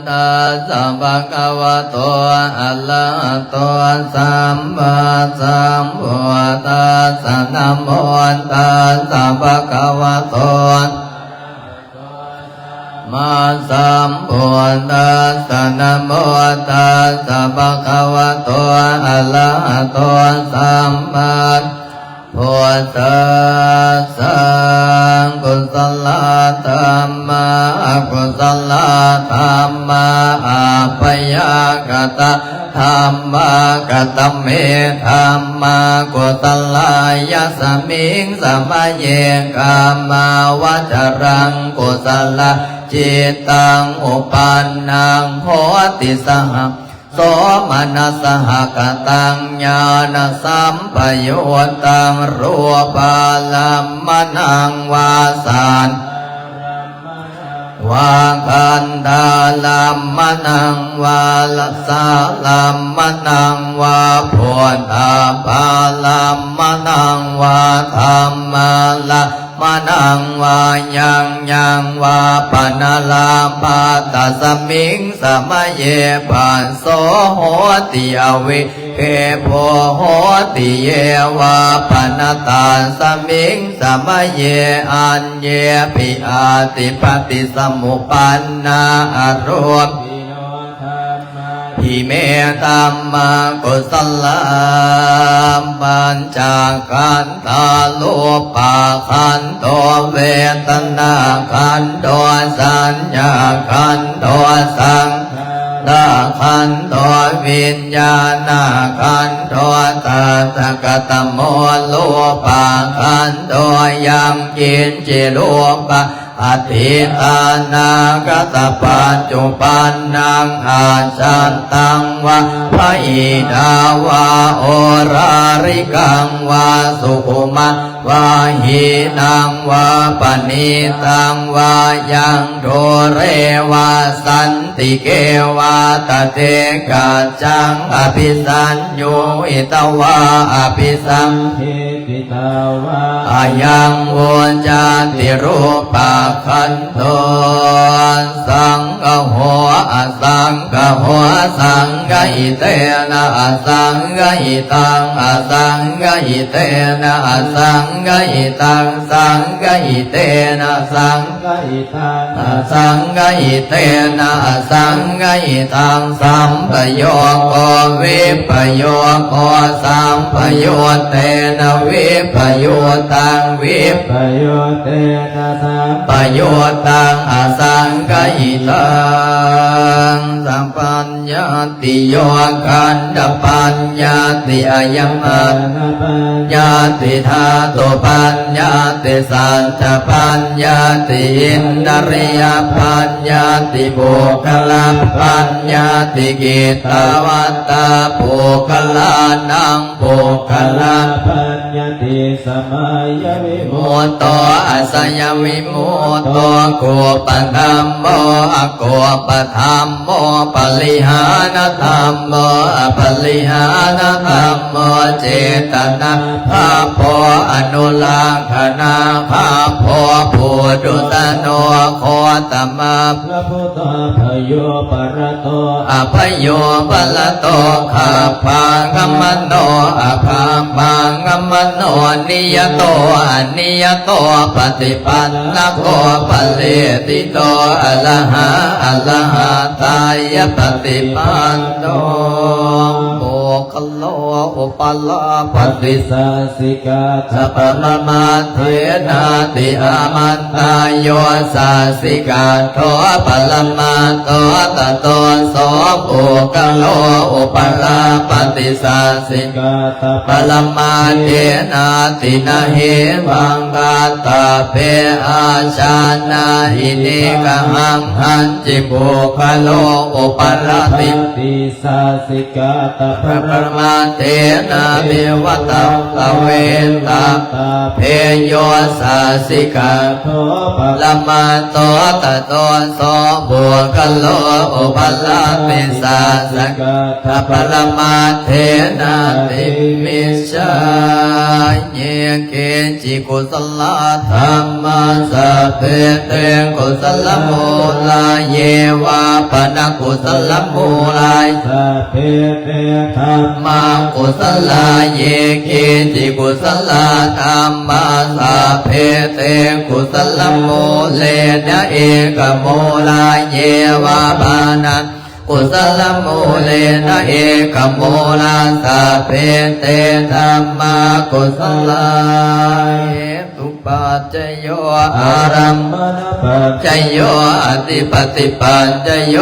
ตัสสะภะคะวะโตอะระหะโตสัมมาสัมพุทธัสสะนะโมตัสสะภะคะวะโตมาสัมพุทธัสสะนะโมตัสสะภะคะวะโตอะระหะโตสัมมาพุทธัสสะกุศลธรรมะกุศลธรรมะอัปยากตะธรรมะกตเมธรรมะกุศลายสมิงสมัยเยกามาวจรังกุศลจิตตังอุปันนังโหติสหโสมนัสหกตังญาณสัมปโยตังรูปาลัมมนังวาสานวาคันดาลัมมนังวาลสาลัมมนังวาพุทธาปาลัมมนังวาธรรมะละ มานังวายังวาปนาลาภาตัสมิงสมัยเยปัสโสโหติอวิเคโพโหติเยวาปนาตาสมิงสมัยเยอัญเยปิอาติปฏิสมุปันนาอารมหิเมตัมมากุศลปัญจขันธาโลปะขันโตเวทนาขันโตสัญญาขันโตสังขารขันโตวิญญาณขันโตตัสกตโมโลปะขันโตยังกินจิโลปะอธิตานากตปัจจุปันนังอาชันตังวะพระอิดาวาโอราริกังวาสุขุมังวาหินังวาปณิตังวายังโดเรวาสันติเกวาตเตกัจจังอภิสัญโยอิตวาอภิสัมเทติตาวาอายังวุญจติรูปะขันโตสังฆโหอสังฆโหสังฆอิเตนะอสังฆอิตังอสังฆอิเตนะอสังฆอิตังสังฆอิเตนะสังฆอิตังอสังฆอิเตนะอสังฆอิตังสัมปโยโกวิปโยโกสัมปโยเตนะวิปโยตังวิปโยเตนะสัมปโยตังอสังฆอิตังสัมปัญญาติโยกันดปัญญาติอายัมปัญญาติธาตุปัญญาติสัจจปัญญาติอินทริยปัญญาติบุคลปัญญาติกิตวัตตาบุคลานังบุคลาปัญญาติสมัยวิมุตโตอาสยวิมุตโตโกปัธรรมโมอโกปัธรรมโมปลิหานธรรมโมปลิหานธรรมโมเจตนาภาโพอนุลักขณาภาโพปุถุตโนโคตมะพระพุทธพโยปรโตอภโยปรโตขัพพังกัมมโนอภาพังกัมมโนนิยโตอนิยโตปฏิปันนโกปเลติโตอะระหะอะระหะตายปฏิปันโนโมคโลอุปลาปฏิสัสสิกาสัพพะมาเทนาติอามันตายโยสัสสิกาโตปะละมาโตตะโตโสปุกโลอุปลาปฏิสัสสิกาปะละมาเทนาตินะเหวังกาตาเปอาชานาหินิกหังหันจิปุกโลอุปลาติสัสสิกาตะปะมาเทนาเมวตาตะเวนตาเพโยสัสสิกาโตปะละมาโตตะโตโสบุคโลอุปลาปิสัสสกะตะปะละมาเทนาติมิชาเยเกจิกุสลธรรมสัพเพเตกุสลมูลาเยวาปนกุสลมูลาสัพเพเตธรรมากุสลาเยเกจิกุสลธรรมสัพเพเตกุสลมูเลนะเอกโมลาเยวาปานักุสลมูเลนะเอกโมลาสัพเพเตธัมมากุสลาเหตุปัจจโยอารัมมณปัจจโยอธิปติปัจจโย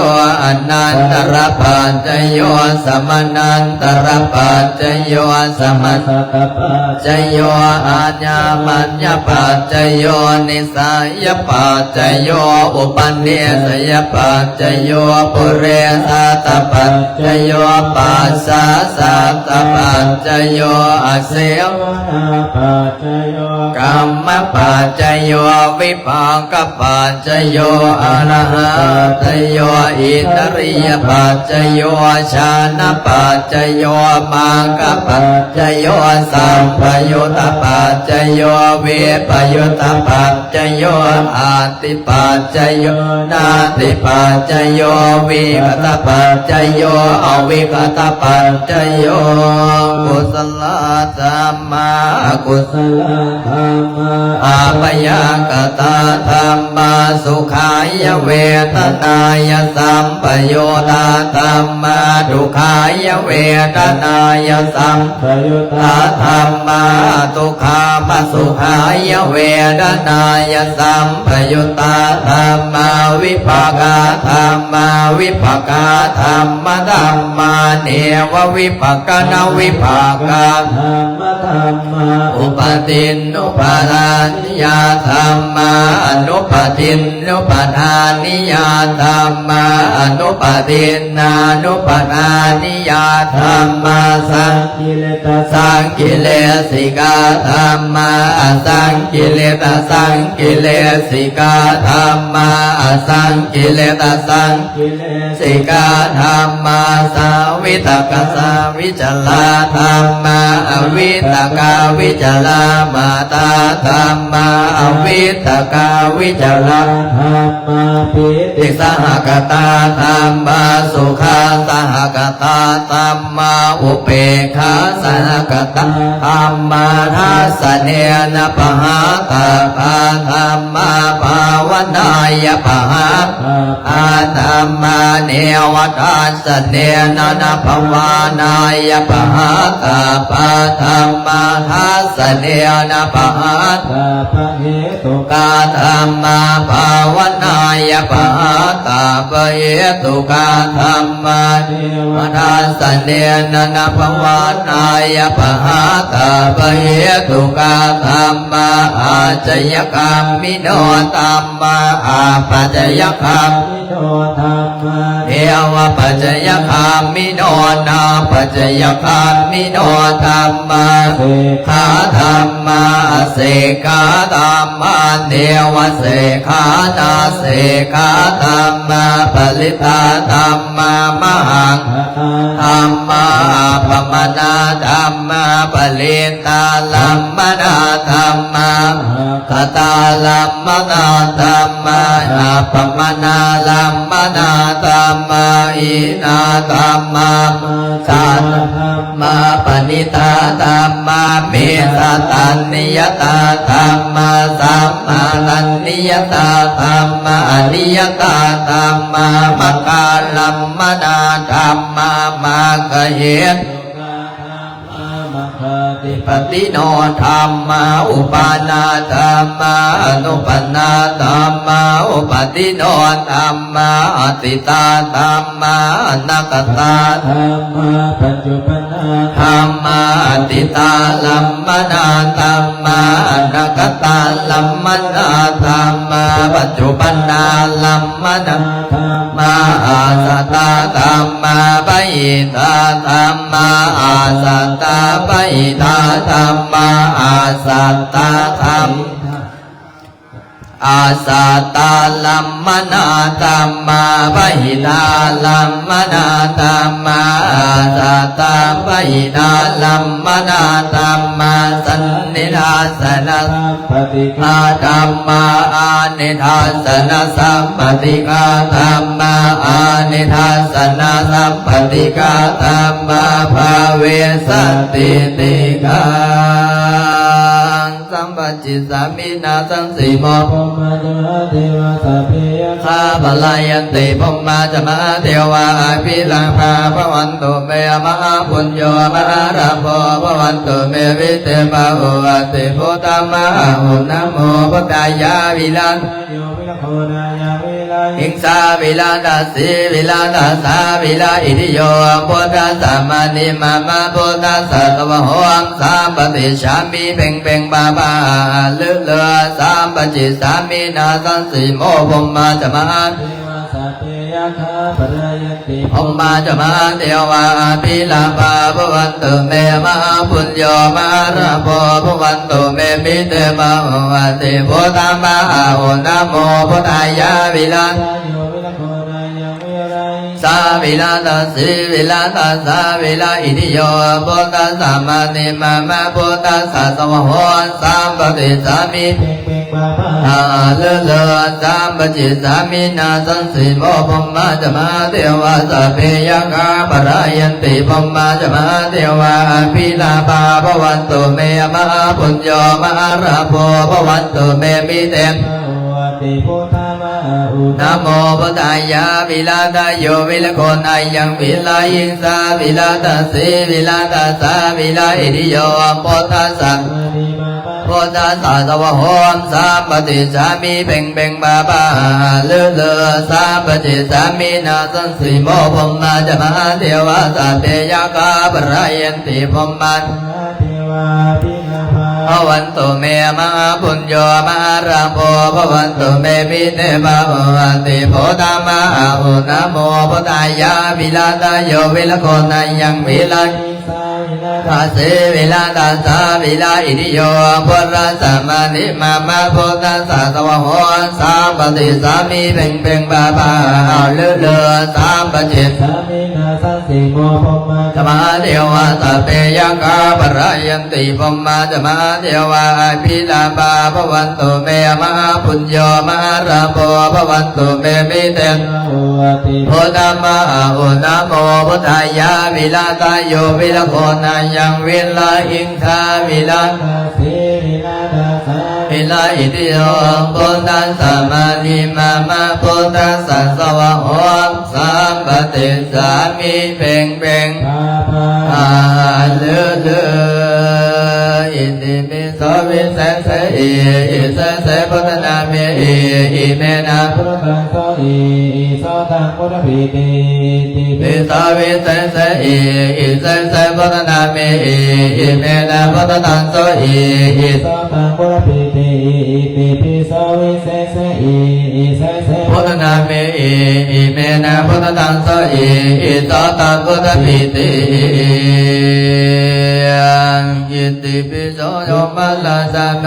อนันตรปัจจโยสมนันตรปัจจโยสมัสสตปัจจโยอาญามัญญปัจจโยนิสัยปัจจโยอุปันเนสยปัจจโยปุเรสัตปัจจโยปัสสะสัตตปัจจโยอเสวนาปัจจโยกัมม ปัจจโยวิภากปัจจโยอรหัตโยอิตริยปัจจโยชานะปัจจโยมังคปัจจโยสัมปยุตตปัจจโยเวปยุตตปัจจโยอาติปัจจโยนาติปัจจโยวิคตปัจจโยอวิคตปัจจโยกุศลธรรมากุศลธรรมาอาปยังกตาธรรมาสุขายเวทนายสัมปโยตาธรรมาทุกขายเวทนายสัมปโยตาธรรมาทุกขามาสุขายเวทนายสัมปยุตตาธรรมาวิภากาธรรมาวิภากาธรรมธรรมาเนววิภากนวิภากาธรรมธรรมาอุปตินนุปทานิยาธรรมาอนุปตินนุปทานิยาธรรมาอนุปตินานุปทานิยาธรรมาสังกิเลสสังกิเลสิกาธรรมาสังกิเลสสังกิเลสิกาธรรมาสังกิเลสสังกิเลสิกาธรรมาสาวิตกสาวิจลาธรรมาอวิตกาวิจลามาตาธรรมาอวิตกาวิจลาธรรมาปิติสหกตาธรรมาสุขาสหกตาธรรมาอุเปกขาสหกตาธรรมาทัสเนนะปหาตาภาธรรมาภาวนายปหาอาธรรมาเนวทัสเนนะภาวานายปหาตาภาธรรมาทัสเนนะปหาตาภเหตุกาธรรมาภาวนายปหาตาภเหตุกาธรรมาเนวทัสเนนะภาวานายปหาตาภเหตุกาธรรมาอาจยกรรมิโนตัมมาอาปัจจยกรรมิโนธัมมาเทวปัจจยกรรมิโนนาปัจจยกรรมิโนธัมมาเสขาธัมมาเสขาธัมมาเทวเสขานาเสขาธัมมาปลิตาธัมมามหังธัมมาปมนาธัมมาปลิตาลัมมนาธัมมาคตาลัมมนาธัมมาปมนาลัมมนาธัมมาอินาธัมมาสัตธัมมาปณิตาธัมมาเมตตันนิยตาธัมมาสัมมานันนิยตาธัมมาอนิยตาธัมมามังคาลัมมนาธัมมามาคเหตติปติโนธัมมาอุปานาธัมมาอนุปนาธัมมาอุปติโนธัมมาอติตาธัมมาอนัตตาธัมมาปัจจุปนาธัมมาอติตาลัมมนาธัมมาอนัตตาลัมมนาธัมมาปัจจุปนาลัมมนาธัมมาอาสัตตาธัมมาปิตาธัมมาอาสัตตาปิตาธัมมาอาสัตตาธัมอาสัตตาลัมมนาธัมมาปิตาลัมมนาธัมมาอาสัตตาปิตาลัมมนาธัมมาสันนิทาสนะสัมปติกาธัมมาอานิทาสนะสัมปติกาธัมมาอานิทาสนะสัมปติกาธัมมาภาเวสันติติกาสัมปจิสามินาสังสีโมภมมาจมาเทวาสัพเพยข้าพลายันติภมมาจมาเทวาอภิลังภาภวันตุเมมหาปุญโยมหาราโภภวันตุเมวิเตปะโหติพุทธมหาหุนะโมพุทธายาวิลันหิงสาวิลาดัสสีวิลาดัสสาวิลาอิทิโยพุทธสัมมานิมามาพุทธสัตวะโหงสามปฏิชามิเพ่งเพ่งบาบาเลือเลือสามปจิสามินาสังสีโมภมมาจมาสัพเพยะคาปะรายันติ พมมาจมาเทวาภิลาภาภวันตุเมมหาปุญโยมหาราโภภวันตุเมมิเตมะวันติโพธามะโอนะโมพุทธายาวิลันสาวิลาตัสสิวิลาตัสสะวิลาอิติโยพุทธัสสะมะนิมะมะพุทธัสสะสวะโหสัมปติสามิอาเลเลสัมปจิสามินาสันสิโมพมมาจมาเทวาสัพเพยังกาปรายันติพมมาจมาเทวาภิลาภาภวันตุเมมหาปุญโยมหาราโภภวันตุเมมิเตมนะโมพุทธายาวิลาตโยวิลโกนายังวิลายิงสาวิลาตัสสิวิลาตัสสะวิลาอิติโยพุทธัสสะพุทธัสสะสวะโหมสัมปติสามิเพ่งเพ่งบาบาเลเลสัมปติสามินาสันสิโมพมมาจมาเทวาสัพเพยกาปรายันติพมมาภวันตุเมมหาปุญโยมหาราโภภวันตุเมมิเตภวันติโพธามะโอนะโมพุทธายาวิลาตโยวิลโกนายังวิลาทัสสิวิลาตัสสะวิลาอิติโยพุทธัสสะมะนิมะมะพุทธัสสะสวะโหสัมปติสามิเพ่งเพ่งบาบาเลเลสัมปจิตธรรมะเทวาสัพเพยังกาปรายันติพมมาธรรมะเทวาภิลาภาภวันตุเมมหาปุญโยมหาราโภภวันตุเมมิเตโพธามะโอนะโมพุทธายาวิลาตโยวิลโกนายังวิลาอิงคาวิลาวิลาอิติโยพุทธัสสะมะนิมะมะพุทธัสสะสวะโหสัมปติสามิเพ่งเพ่งอาเลเลอิติปิโสวิเศษอิเสสพุทธนาเมอิเมนะพุทธังโสอิโสตังพุทธปิติปิโสวิเศษอิเสสพุทธนาเมอิเมนะพุทธังโสอิโสตังพุทธปิติปิโสวิเศษอิเสสพุทธนาเมอิเมนะพุทธังโสอิโสตังพุทธปิติอิติปิโสโยมัลลาสานโน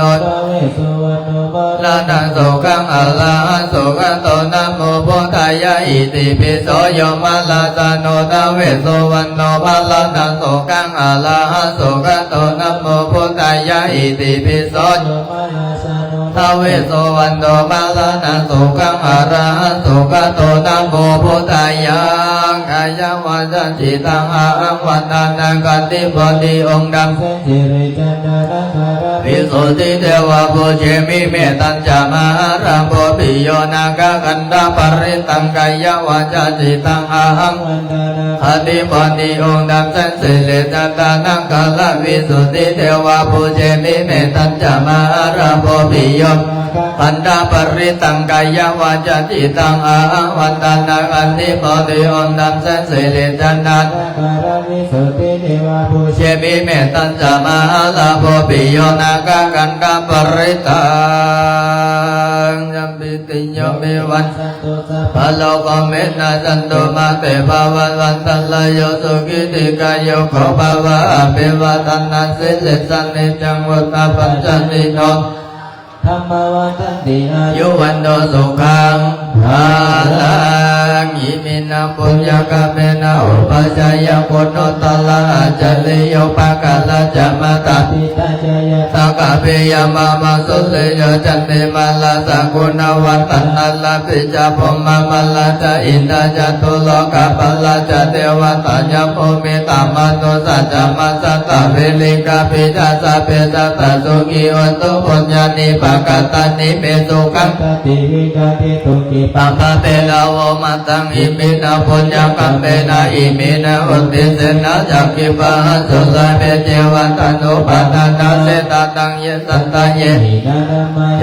ลานังโสกังอะระหังโสกังโตนะโมพุทธายะอิติปิโสโยมัลลาสานโนทาเวโสวันโนมัลลานังโสกังอะระหังโสกังโตนะโมพุทธายะอิติปิโสโยมัลลาสานโนทาเวโสวันโนมัลลานังโสกังอะระหังโสกังโตนะโมพุทธายะกายวัจจะจิตังอาหังวันนานังกันติปฏิองค์ดำวิสุทธิเทวะปุเชมิเมตัญจามหาราโภปิโยนาคกันดาปริตังกายวาจาจิตังอาหังอธิปฏิองค์ดำสันสิเลจันตานังกาลวิสุทธิเทวะปุเชมิเมตัญจามหาราโภปิโยกันดาปริตังกายวาจาจิตังอาหังวันตานังอธิปฏิองค์ดำสันสิเลจันตาปุเชมิเมตัญจามหาราโภปิโยนาคกันดาปริตังยัมปิติโยเมวันพะโลกเมนะสันตุมาเตภาวันวันตัลโยสุขิติกายโยโคภาวะอภิวาทนาสิริสันนิจังวุฒาปัญจนิโนธรรมวันตันติอายุวันโนสุขังภาลังอิมินาปุญญกเมนะอุปจายปุณโนตละจัลโยปะกะละจะมาตาปิตาจายะสักเปยมามาสุเลโยจันเตมาลาสักุณวันตันนัลลาปิจาพมมามาลาจะอินทาจตุโลกาปลาจะเทวตาญโพมิตามานุสัจจมัสสตะเวลิกาปิจาสะเปสัตตะสุขีวันตุปุญญานิปะกตานิเมสุขังติวิกาติตุกิปัปปะเปลาวมัตตังอิมินาปุญญกัมเปนะอิมินาอุติเสนะจักขิปะหัสสุสัยเปเจวันตันุปะนานาเสตตังเยสันตังเย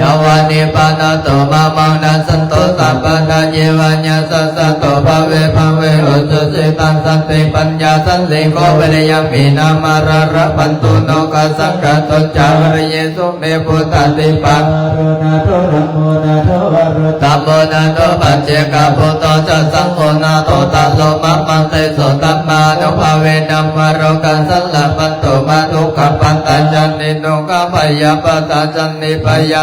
ยาวานิปะนาโตมามังนัสสันโตสัพพะนาเยวัญญาสัสสะโตภะเวภะเวอุสสิ ติตังสันติปัญญาสันติโกวิริยปินามาระระปันตุโนกัสสังกัตจาวรเยสุเมพุตติปังตัมโมนาโตปัจเจกาพุตโตจะสังโฆนาโตตัสโลมะมังเตโสตัมมานุภาเวนัมวโรกัสสัลลปันตุมาทุกขปันตาจันนิโนกะพยาปตาจันนิพยา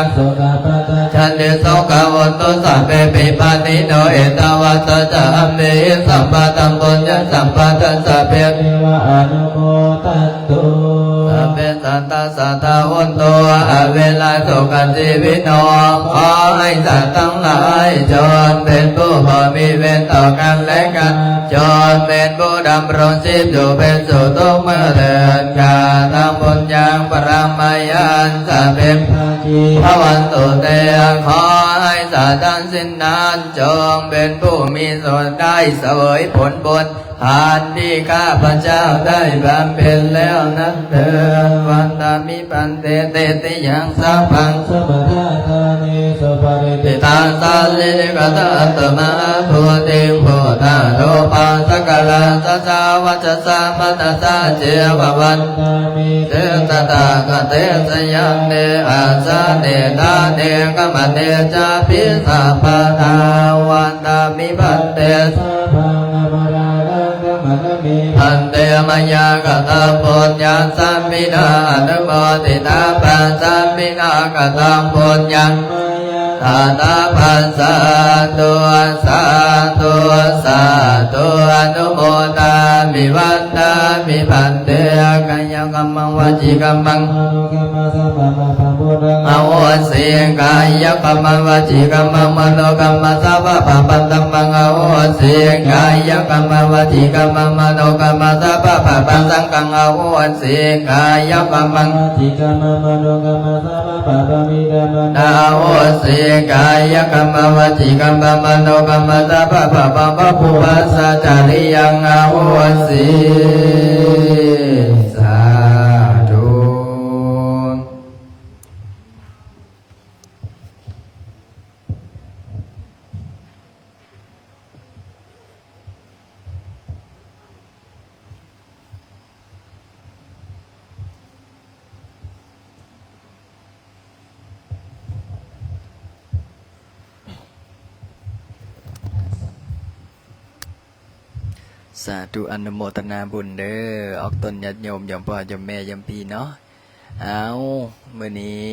จันนิโสกะวันตุสัพเพปิปานิโนเอตวัสจะอัมเมหิสัมปะตัมปุญญสัมปะทัสสะเพเทวะอนุโมทันตุสัพเพสัตตาสัตตาวันโตอเวลาสุขชีวิโนขอให้สัตว์ทั้งหลายจงเป็นผู้บ่มีเวรต่อกันและกันจงเป็นผู้ดำรงชีพอยู่เป็นสุขทุกเมื่อเดินกาทำบุญยังปรมายันสัพเพภวันตุเตขอให้สัตว์ทั้งสิ้นนั้นจงเป็นผู้มีส่วนได้เสวยผลบุญทานที่ข้าพเจ้าได้บำเพ็ญแล้วนั้นเถิดวันตามิปันเตเตติยังสัพพังสัพพะทานิสุปาริติตังสัลลิกัตตมะพุติโพธาโลปัสสะกะลาสัสสะวัจสะมัตสะเจวะวันตามิเตตตากะเตสยังเนอาสะเนตาเนกะมะเนจาปิสัพพะทาวันตามิปันเตสัพพังอภราลังกะมะพันเตมยากะตาปุญญาสัมมินาอนุโมทิตาปัสสัมมินากะตังปุญญังทาตาปัสสะตุสาธุสาธุอนุโมทามิวันตามิพันเตกายกรรมังวจีกรรมังอโหสิกายกรรมังวจีกรรมังมโนกรรมสัพพะปะปันตัมมังอโหสิกายกรรมังวจีกรรมังมโนกรรมสัพพะปะปันสังฆังอโหสิกายกรรมังวจีกรรมังมโนกรรมสัพพะปะปันมิกรรมังอโหสิกายกรรมังวจีกรรมังมโนกรรมสัพพะปะปันปุพพะสัจจาริยังอโหสิสาธุสาธุอนุโมทนาบุญเด้อออกตนญาติโยมยมพ่อยมแม่ยมพี่เนาะเอามื้อนี้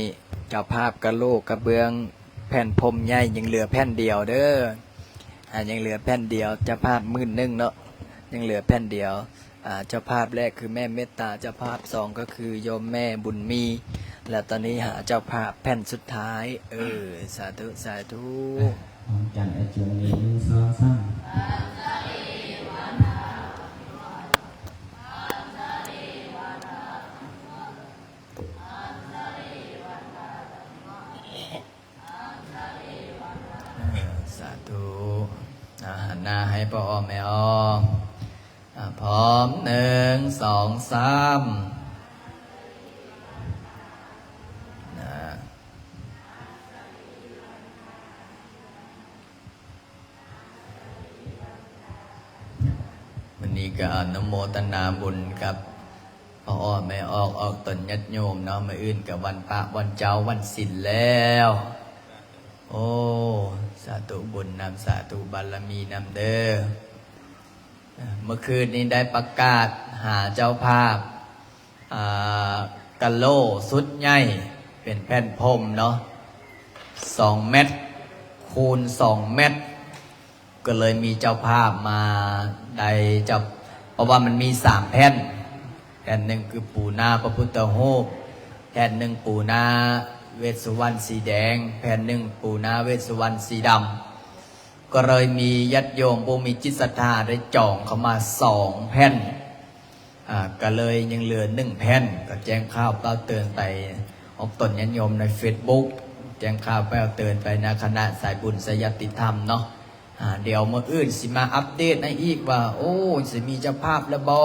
เจ้าภาพกะโลกกระเบื้องแผ่นพรมใหญ่ยังเหลือแผ่นเดียวเด้อยังเหลือแผ่นเดียวเจ้าภาพ11,000เนาะยังเหลือแผ่นเดียวเจ้าภาพแรกคือแม่เมตตาเจ้าภาพ2ก็คือโยมแม่บุญมีและตอนนี้หาเจ้าภาพแผ่นสุดท้ายสาธุสาธุจันทร์จุลนี1 2 3หันหน้าให้พ่อแม่ออมพร้อม1 2 3วันนี้ก็อนุโมทนาบุญกับพ่อแม่ออกตนญาติโยมเนาะมื้ออื่นกับวันพระวันเจ้าวันศีลแล้วโอ้สาธุบุญนำสาธุบารมีนำเด้อเมื่อคืนนี้ได้ประกาศหาเจ้าภาพกะโหลสุดใหญ่เป็นแผ่นพรมเนาะ2 เมตรคูณ2 เมตรก็เลยมีเจ้าภาพมาได้เจ้าเพราะว่ามันมี3 แผ่นหนึ่งคือปูนาพระพุทธรูปแผ่นหนึ่งปูนาเวสสุวรรณสีแดงแผ่นหนึ่งปูนาเวสสุวรรณสีดำก็เลยมีญาติโยมผู้มีจิตศรัทธาได้จองเข้ามา2 แผ่นก็เลยยังเหลือ1 แผ่นก็แจ้งข่าวเล่าเตือนไปออกตนญาติโยมใน Facebook แจ้งข่าวไปเอาเตือนไปนะคณะสายบุญสยติธรรมเนาะเดี๋ยวเมื่ออื่นสิมาอัปเดตให้อีกว่าโอ้สิมีเจ้าภาพแล้วบ่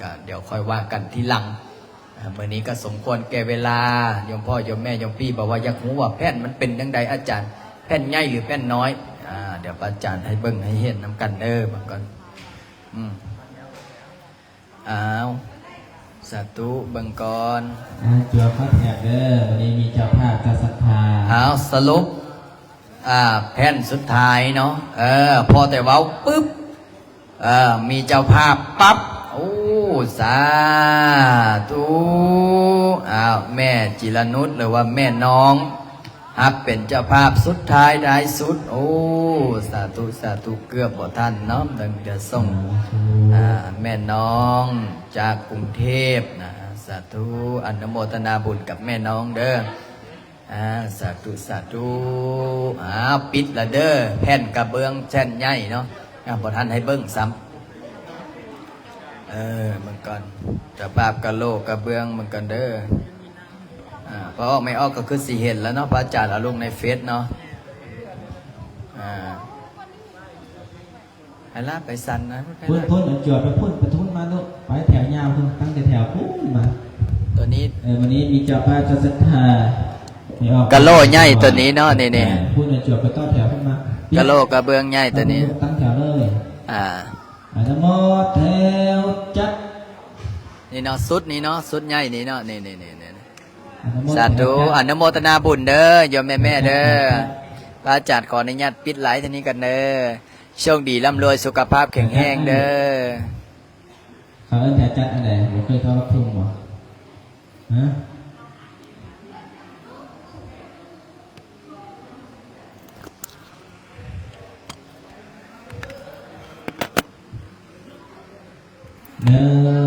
ก็เดี๋ยวค่อยว่ากันทีหลังเมื่อนี้ก็สมควรแก่เวลาโยมพ่อโยมแม่โยมพี่บอกว่าอยากรู้ว่าแผ่นมันเป็นยังไงอาจารย์แผ่นใหญ่หรือแผ่นน้อยเดี๋ยวอาจารย์ให้เบิ่งให้เห็นน้ำกันบางก่อน อ้าวสาธุเบิ่งก่อน จัวข้อแถบเด้อวันนี้มีเจ้าภาพเจ้าศรัทธา อ้าวสรุปแผ่นสุดท้ายเนาะพอแต่เว้าปึ๊บมีเจ้าภาพปั๊บโอ้สาธุอ้าวแม่จิรนุชหรือว่าแม่น้องครับเป็นเจ้าภาพสุดท้ายได้สุดโอ้สาธุสาธุเกือบบ่ท่านเนาะดังจะส่งแม่น้องจากกรุงเทพนะสาธุอนุโมทนาบุญกับแม่น้องเด้อสาธุสาธุปิดละเด้อแผ่นกระเบื้องแช่นใหญ่เนาะบ่ท่านให้เบิ้งซ้ำมันก่อนจะบาปกะโลกกระเบื้องมันก่อนเด้อพอออกไม่ออกก็คือสิเห็นแล้วเนาะพระอาจารย์เอาลงในเฟซเนาะไอ้ลาไปสันนะ พุ่นจวดไปพุ่นไปทุ่นมาลูกไปแถวยาวพุ่นตั้งแต่แถวพุ่นมา ตัวนี้ วันนี้มีเจ้าภาพเจ้าศรัทธาไม่ออก กะโลใหญ่ตัวนี้เนาะนี่ พุ่นจวดไปต้อแถวพุ่นมาก ะโลกระเบื้องใหญ่ตัวนี้ ตั้งแถวเลยทั้งหมดแถวจัด นี่เนาะสุดนี่เนาะสุดใหญ่นี่เนาะนี่สาธุอนุโมทนาบุญเด้อโยมแม่เด้อพระอาจารย์ขออนุญาตปิดไลฟ์ทีนี้กันเด้อโชคดีร่ำรวยสุขภาพแข็งแรงเด้อ เขาเอิ้นแถวจัดอะไรผมเคยเข้ารับทุ่งบ่ฮะหนึ่ง